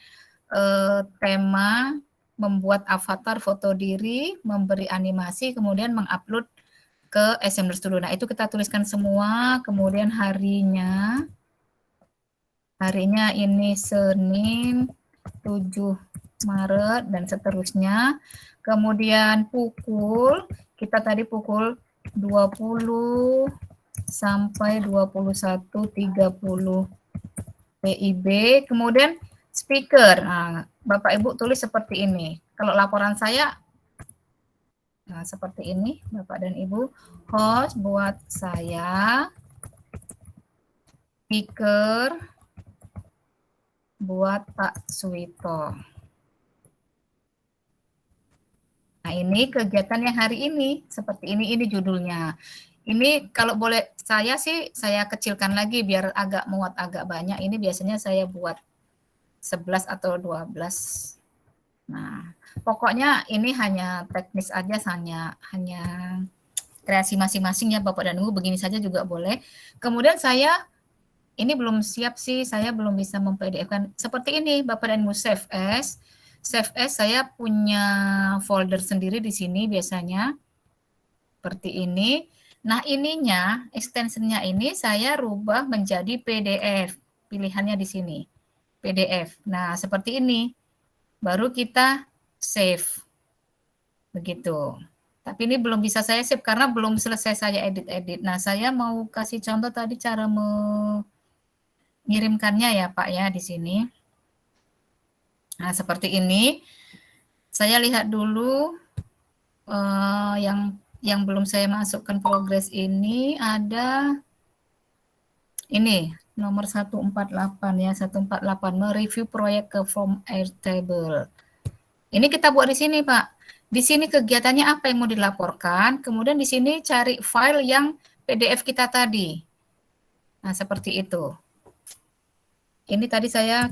tema membuat avatar foto diri, memberi animasi, kemudian mengupload ke Assembler Studio. Nah, itu kita tuliskan semua, kemudian harinya ini Senin 7 Maret dan seterusnya. Kemudian pukul, kita tadi pukul 20 sampai 21.30 PIB. Kemudian speaker, nah, Bapak Ibu tulis seperti ini. Kalau laporan saya, nah seperti ini Bapak dan Ibu. Host buat saya, speaker buat Pak Suwito. Nah, ini kegiatan yang hari ini, seperti ini judulnya. Ini kalau boleh saya kecilkan lagi biar agak muat agak banyak. Ini biasanya saya buat 11 atau 12. Nah, pokoknya ini hanya teknis aja, hanya kreasi masing-masing ya Bapak dan Ibu, begini saja juga boleh. Kemudian ini belum siap sih, saya belum bisa mem-PDF-kan. Seperti ini, Bapak dan Ibu, save as. Save as saya punya folder sendiri di sini biasanya. Seperti ini. Nah, extension-nya ini saya rubah menjadi PDF. Pilihannya di sini, PDF. Nah, seperti ini. Baru kita save. Begitu. Tapi ini belum bisa saya save karena belum selesai saya edit-edit. Nah, saya mau kasih contoh tadi cara mengirimkannya ya Pak ya di sini. Nah, seperti ini. Saya lihat dulu yang belum saya masukkan progres ini ada ini nomor 148 ya, 148 mereview proyek ke form Airtable. Ini kita buat di sini Pak. Di sini kegiatannya apa yang mau dilaporkan, kemudian di sini cari file yang PDF kita tadi. Nah, seperti itu. Ini tadi saya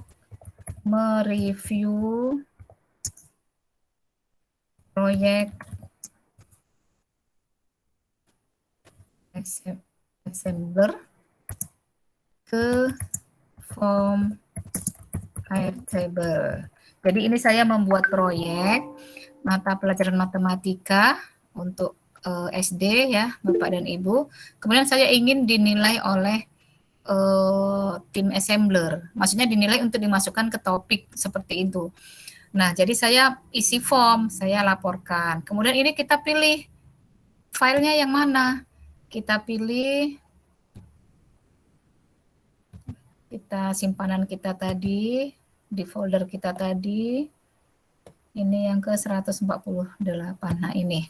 mereview proyek Assembler ke form Airtable. Jadi ini saya membuat proyek mata pelajaran matematika untuk SD ya, Bapak dan Ibu. Kemudian saya ingin dinilai oleh tim assembler. Maksudnya dinilai untuk dimasukkan ke topik seperti itu. Nah, jadi saya isi form, saya laporkan. Kemudian ini kita pilih filenya yang mana. Kita pilih simpanan kita tadi di folder kita tadi. Ini yang ke 148. Nah, ini.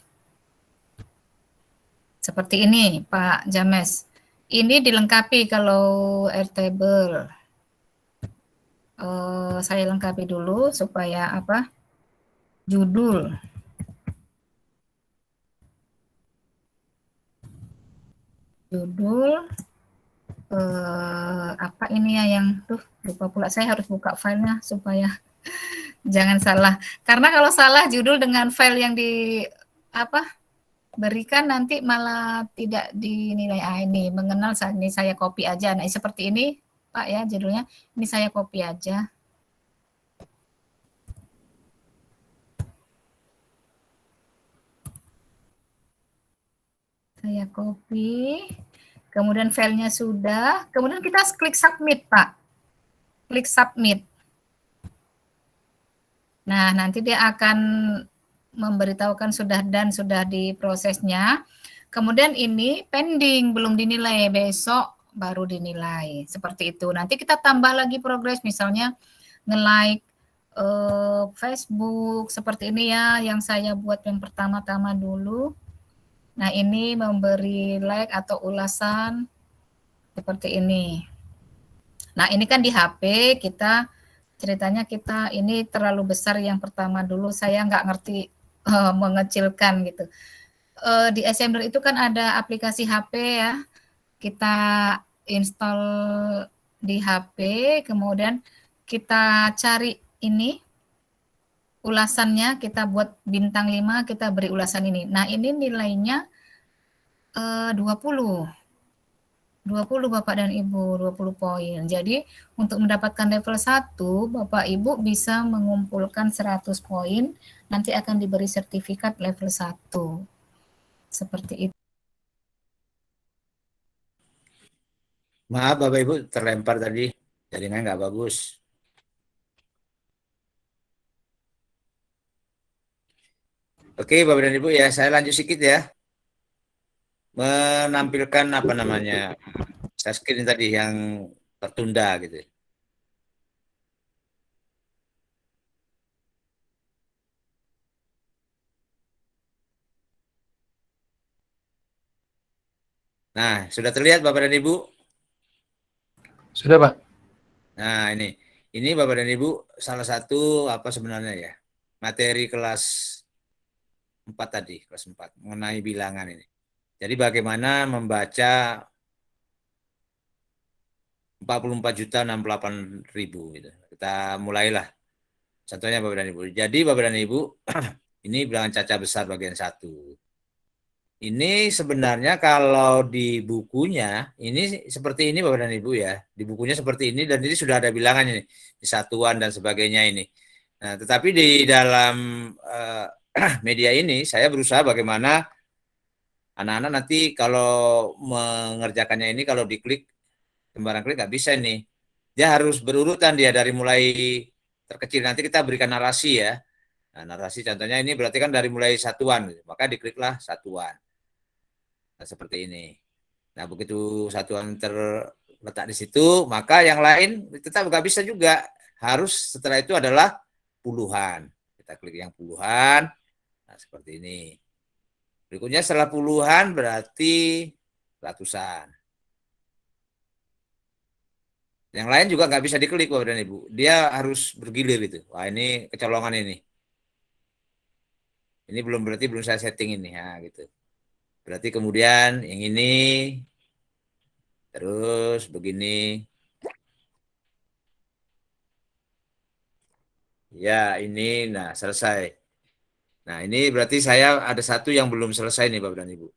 Seperti ini, Pak James. Ini dilengkapi kalau Airtable. Saya lengkapi dulu supaya apa? Judul. Apa ini ya yang lupa pula, saya harus buka filenya supaya jangan salah. Karena kalau salah judul dengan file yang berikan nanti malah tidak dinilai. Ini mengenal, ini saya copy aja. Nah, seperti ini Pak ya judulnya. Ini saya copy aja. Saya copy. Kemudian filenya sudah. Kemudian kita klik submit, Pak. Klik submit. Nah, nanti dia akan memberitahukan sudah dan sudah diprosesnya. Kemudian ini pending, belum dinilai, besok baru dinilai. Seperti itu. Nanti kita tambah lagi progres, misalnya nge-like Facebook, seperti ini ya, yang saya buat yang pertama-tama dulu. Nah, ini memberi like atau ulasan seperti ini. Nah, ini kan di HP kita ceritanya kita ini terlalu besar yang pertama dulu, saya nggak ngerti mengecilkan gitu. Di Assembler itu kan ada aplikasi HP ya, kita install di HP, kemudian kita cari ini ulasannya, kita buat bintang 5, kita beri ulasan ini. Nah, ini nilainya 20 Bapak dan Ibu, 20 poin. Jadi untuk mendapatkan level 1, Bapak Ibu bisa mengumpulkan 100 poin, nanti akan diberi sertifikat level 1. Seperti itu. Maaf Bapak Ibu, terlempar tadi, jaringan nggak bagus. Oke Bapak dan Ibu ya, saya lanjut sedikit ya. Menampilkan apa namanya, share screen tadi yang tertunda gitu. Nah, sudah terlihat Bapak dan Ibu? Sudah, Pak. Nah, ini Bapak dan Ibu salah satu apa sebenarnya ya, materi kelas 4 tadi, kelas 4 mengenai bilangan ini. Jadi bagaimana membaca 44.068.000 gitu. Kita mulailah. Contohnya Bapak dan Ibu. Jadi Bapak dan Ibu, ini bilangan caca besar bagian 1. Ini sebenarnya kalau di bukunya, ini seperti ini Bapak dan Ibu ya. Di bukunya seperti ini dan ini sudah ada bilangannya nih, di satuan dan sebagainya ini. Nah, tetapi di dalam media ini saya berusaha bagaimana anak-anak nanti kalau mengerjakannya ini kalau diklik, sembarang klik nggak bisa nih. Dia harus berurutan dia dari mulai terkecil. Nanti kita berikan narasi ya. Nah, narasi contohnya ini berarti kan dari mulai satuan. Maka dikliklah satuan. Nah, seperti ini. Nah, begitu satuan terletak di situ, maka yang lain tetap nggak bisa juga. Harus setelah itu adalah puluhan. Kita klik yang puluhan. Nah, seperti ini. Berikutnya setelah puluhan berarti ratusan. Yang lain juga nggak bisa diklik Bapak dan Ibu. Dia harus bergilir itu. Wah, ini kecolongan ini. Ini berarti belum saya setting ini. Nah, gitu. Berarti kemudian yang ini terus begini. Ya, ini nah selesai. Nah, ini berarti saya ada satu yang belum selesai nih Bapak dan Ibu.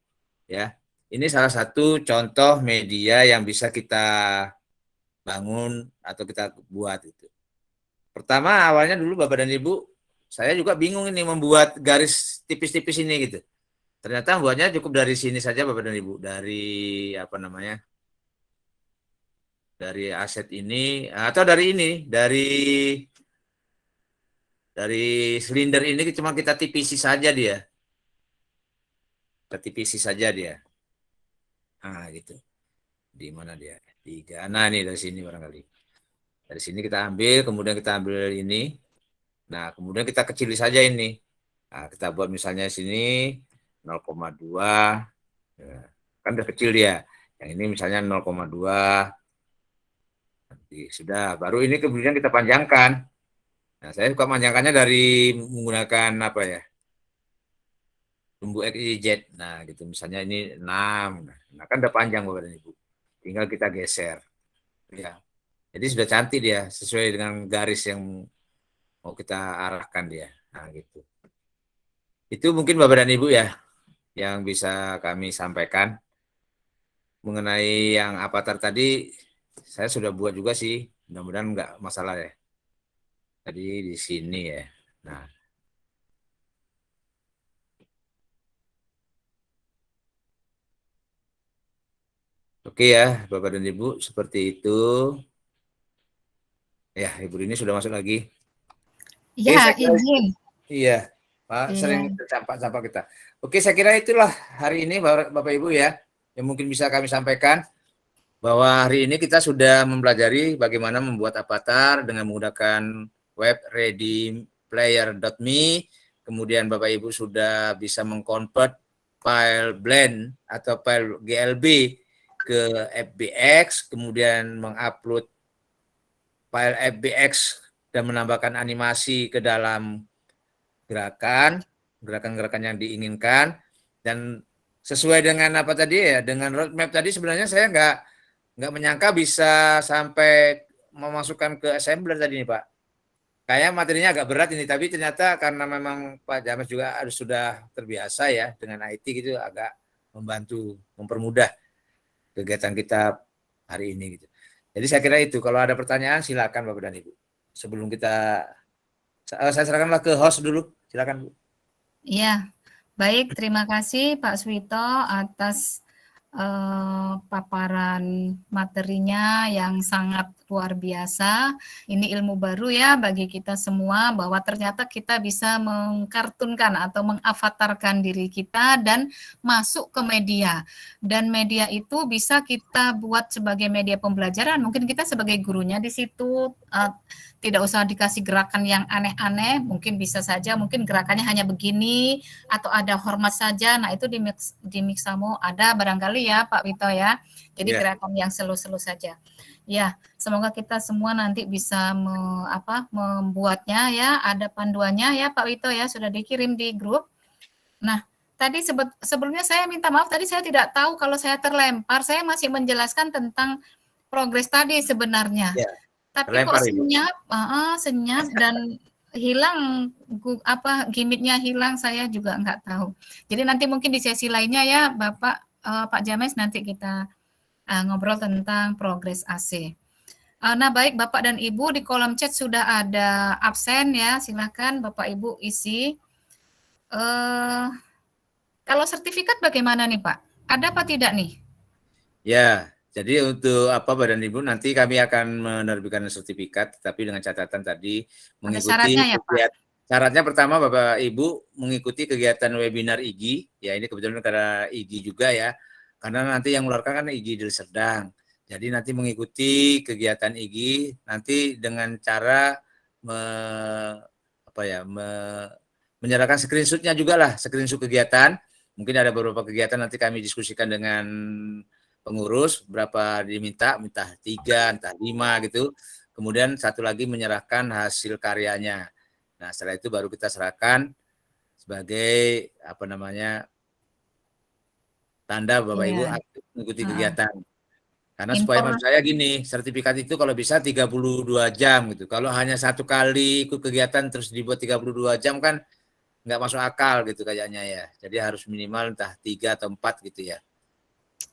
Ya. Ini salah satu contoh media yang bisa kita bangun atau kita buat itu. Pertama awalnya dulu Bapak dan Ibu, saya juga bingung ini membuat garis tipis-tipis ini gitu. Ternyata buatnya cukup dari sini saja Bapak dan Ibu, dari apa namanya, dari aset ini atau dari ini, dari silinder ini cuma kita tipisi saja dia, kita tipisi saja dia. Nah gitu, di mana dia? 3. Nah ini dari sini barangkali. Dari sini kita ambil, kemudian kita ambil ini. Nah kemudian kita kecili saja ini. Nah, kita buat misalnya sini 0,2. Ya, kan udah kecil dia. Yang ini misalnya 0,2. Nanti sudah, baru ini kemudian kita panjangkan. Nah, saya suka panjangkannya dari menggunakan apa ya? Tumbuh XYZ. Nah, gitu misalnya ini 6. Nah, kan udah panjang Bapak dan Ibu. Tinggal kita geser. Ya. Jadi sudah cantik dia sesuai dengan garis yang mau kita arahkan dia. Nah, gitu. Itu mungkin Bapak dan Ibu ya yang bisa kami sampaikan mengenai yang avatar tadi. Saya sudah buat juga sih, mudah-mudahan nggak masalah ya. Tadi di sini ya. Nah, oke ya Bapak dan Ibu, seperti itu. Ya, Ibu ini sudah masuk lagi. Oke, Ya, saya kira izin. iya, Pak, sering Iya. tercampak-campak kita. Oke, saya kira itulah hari ini Bapak Ibu ya, yang mungkin bisa kami sampaikan bahwa hari ini kita sudah mempelajari bagaimana membuat avatar dengan menggunakan web readyplayer.me. Kemudian Bapak Ibu sudah bisa mengkonvert file blend atau file GLB ke FBX, kemudian mengupload file FBX dan menambahkan animasi ke dalam gerakan-gerakan yang diinginkan. Dan sesuai dengan apa tadi ya, dengan roadmap tadi sebenarnya saya nggak menyangka bisa sampai memasukkan ke assembler tadi nih Pak. Kayak materinya agak berat ini, tapi ternyata karena memang Pak James juga harus sudah terbiasa ya dengan IT gitu, agak membantu, mempermudah kegiatan kita hari ini gitu. Jadi saya kira itu, kalau ada pertanyaan silakan Bapak dan Ibu. Sebelum kita, saya serahkanlah ke host dulu, silakan Bu. Iya, baik. Terima kasih Pak Swito atas paparan materinya yang sangat luar biasa. Ini ilmu baru ya bagi kita semua bahwa ternyata kita bisa mengkartunkan atau mengavatarkan diri kita dan masuk ke media. Dan media itu bisa kita buat sebagai media pembelajaran. Mungkin kita sebagai gurunya di situ tidak usah dikasih gerakan yang aneh-aneh, mungkin bisa saja mungkin gerakannya hanya begini atau ada hormat saja. Nah, itu di Mixamo ada barangkali ya Pak Wito ya. Jadi gerakan yang slow-slow saja. Ya, semoga kita semua nanti bisa membuatnya ya, ada panduannya ya Pak Wito ya, sudah dikirim di grup. Nah, tadi sebelumnya saya minta maaf, tadi saya tidak tahu kalau saya terlempar, saya masih menjelaskan tentang progres tadi sebenarnya. Ya. Tapi kok senyap dan hilang gimmicknya hilang, saya juga nggak tahu. Jadi nanti mungkin di sesi lainnya ya Bapak Pak James nanti kita ngobrol tentang progres AC. Nah baik Bapak dan Ibu, di kolom chat sudah ada absen ya, silakan Bapak Ibu isi. Kalau sertifikat bagaimana nih Pak? Ada apa tidak nih? Ya. Jadi untuk Bapak dan Ibu nanti kami akan menerbitkan sertifikat, tapi dengan catatan tadi mengikuti syaratnya ya, Pak? Syaratnya pertama Bapak Ibu mengikuti kegiatan webinar IGI, ya ini kebetulan karena IGI juga ya, karena nanti yang mengeluarkan kan IGI Deli Serdang. Jadi nanti mengikuti kegiatan IGI nanti dengan cara menyerahkan screenshot-nya juga lah, screenshot kegiatan. Mungkin ada beberapa kegiatan nanti kami diskusikan dengan pengurus berapa diminta, entah 3, entah 5 gitu. Kemudian satu lagi menyerahkan hasil karyanya. Nah, setelah itu baru kita serahkan sebagai tanda Bapak Ibu aktif mengikuti kegiatan. Karena supaya maksud saya gini, sertifikat itu kalau bisa 32 jam gitu. Kalau hanya satu kali ikut kegiatan terus dibuat 32 jam kan nggak masuk akal gitu kayaknya ya. Jadi harus minimal entah 3 atau 4 gitu ya.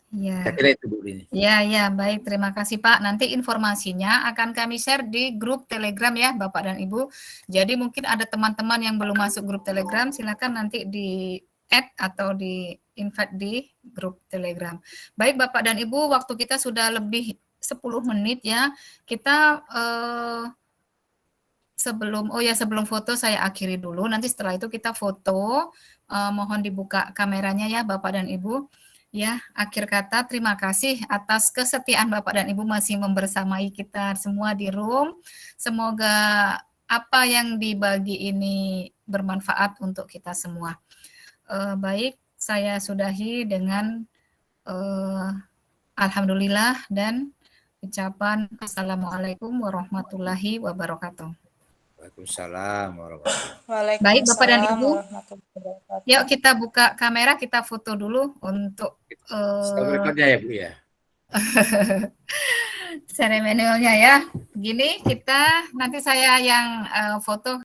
Ya. Saya kira itu Bu Rini. Ya, baik. Terima kasih Pak. Nanti informasinya akan kami share di grup Telegram ya Bapak dan Ibu. Jadi mungkin ada teman-teman yang belum masuk grup Telegram, silakan nanti di add atau di invite di grup Telegram. Baik Bapak dan Ibu, waktu kita sudah lebih 10 menit ya. Kita sebelum foto saya akhiri dulu. Nanti setelah itu kita foto. Mohon dibuka kameranya ya Bapak dan Ibu. Ya, akhir kata terima kasih atas kesetiaan Bapak dan Ibu masih membersamai kita semua di room. Semoga apa yang dibagi ini bermanfaat untuk kita semua. Baik, saya sudahi dengan alhamdulillah dan ucapan assalamualaikum warahmatullahi wabarakatuh. Waalaikumsalam warahmatullahi wabarakatuh. Baik Bapak dan Ibu, warahmatullahi wabarakatuh. yuk kita buka kamera, kita foto dulu untuk Berikutnya ya Bu ya. seremonialnya ya. Begini kita nanti saya yang foto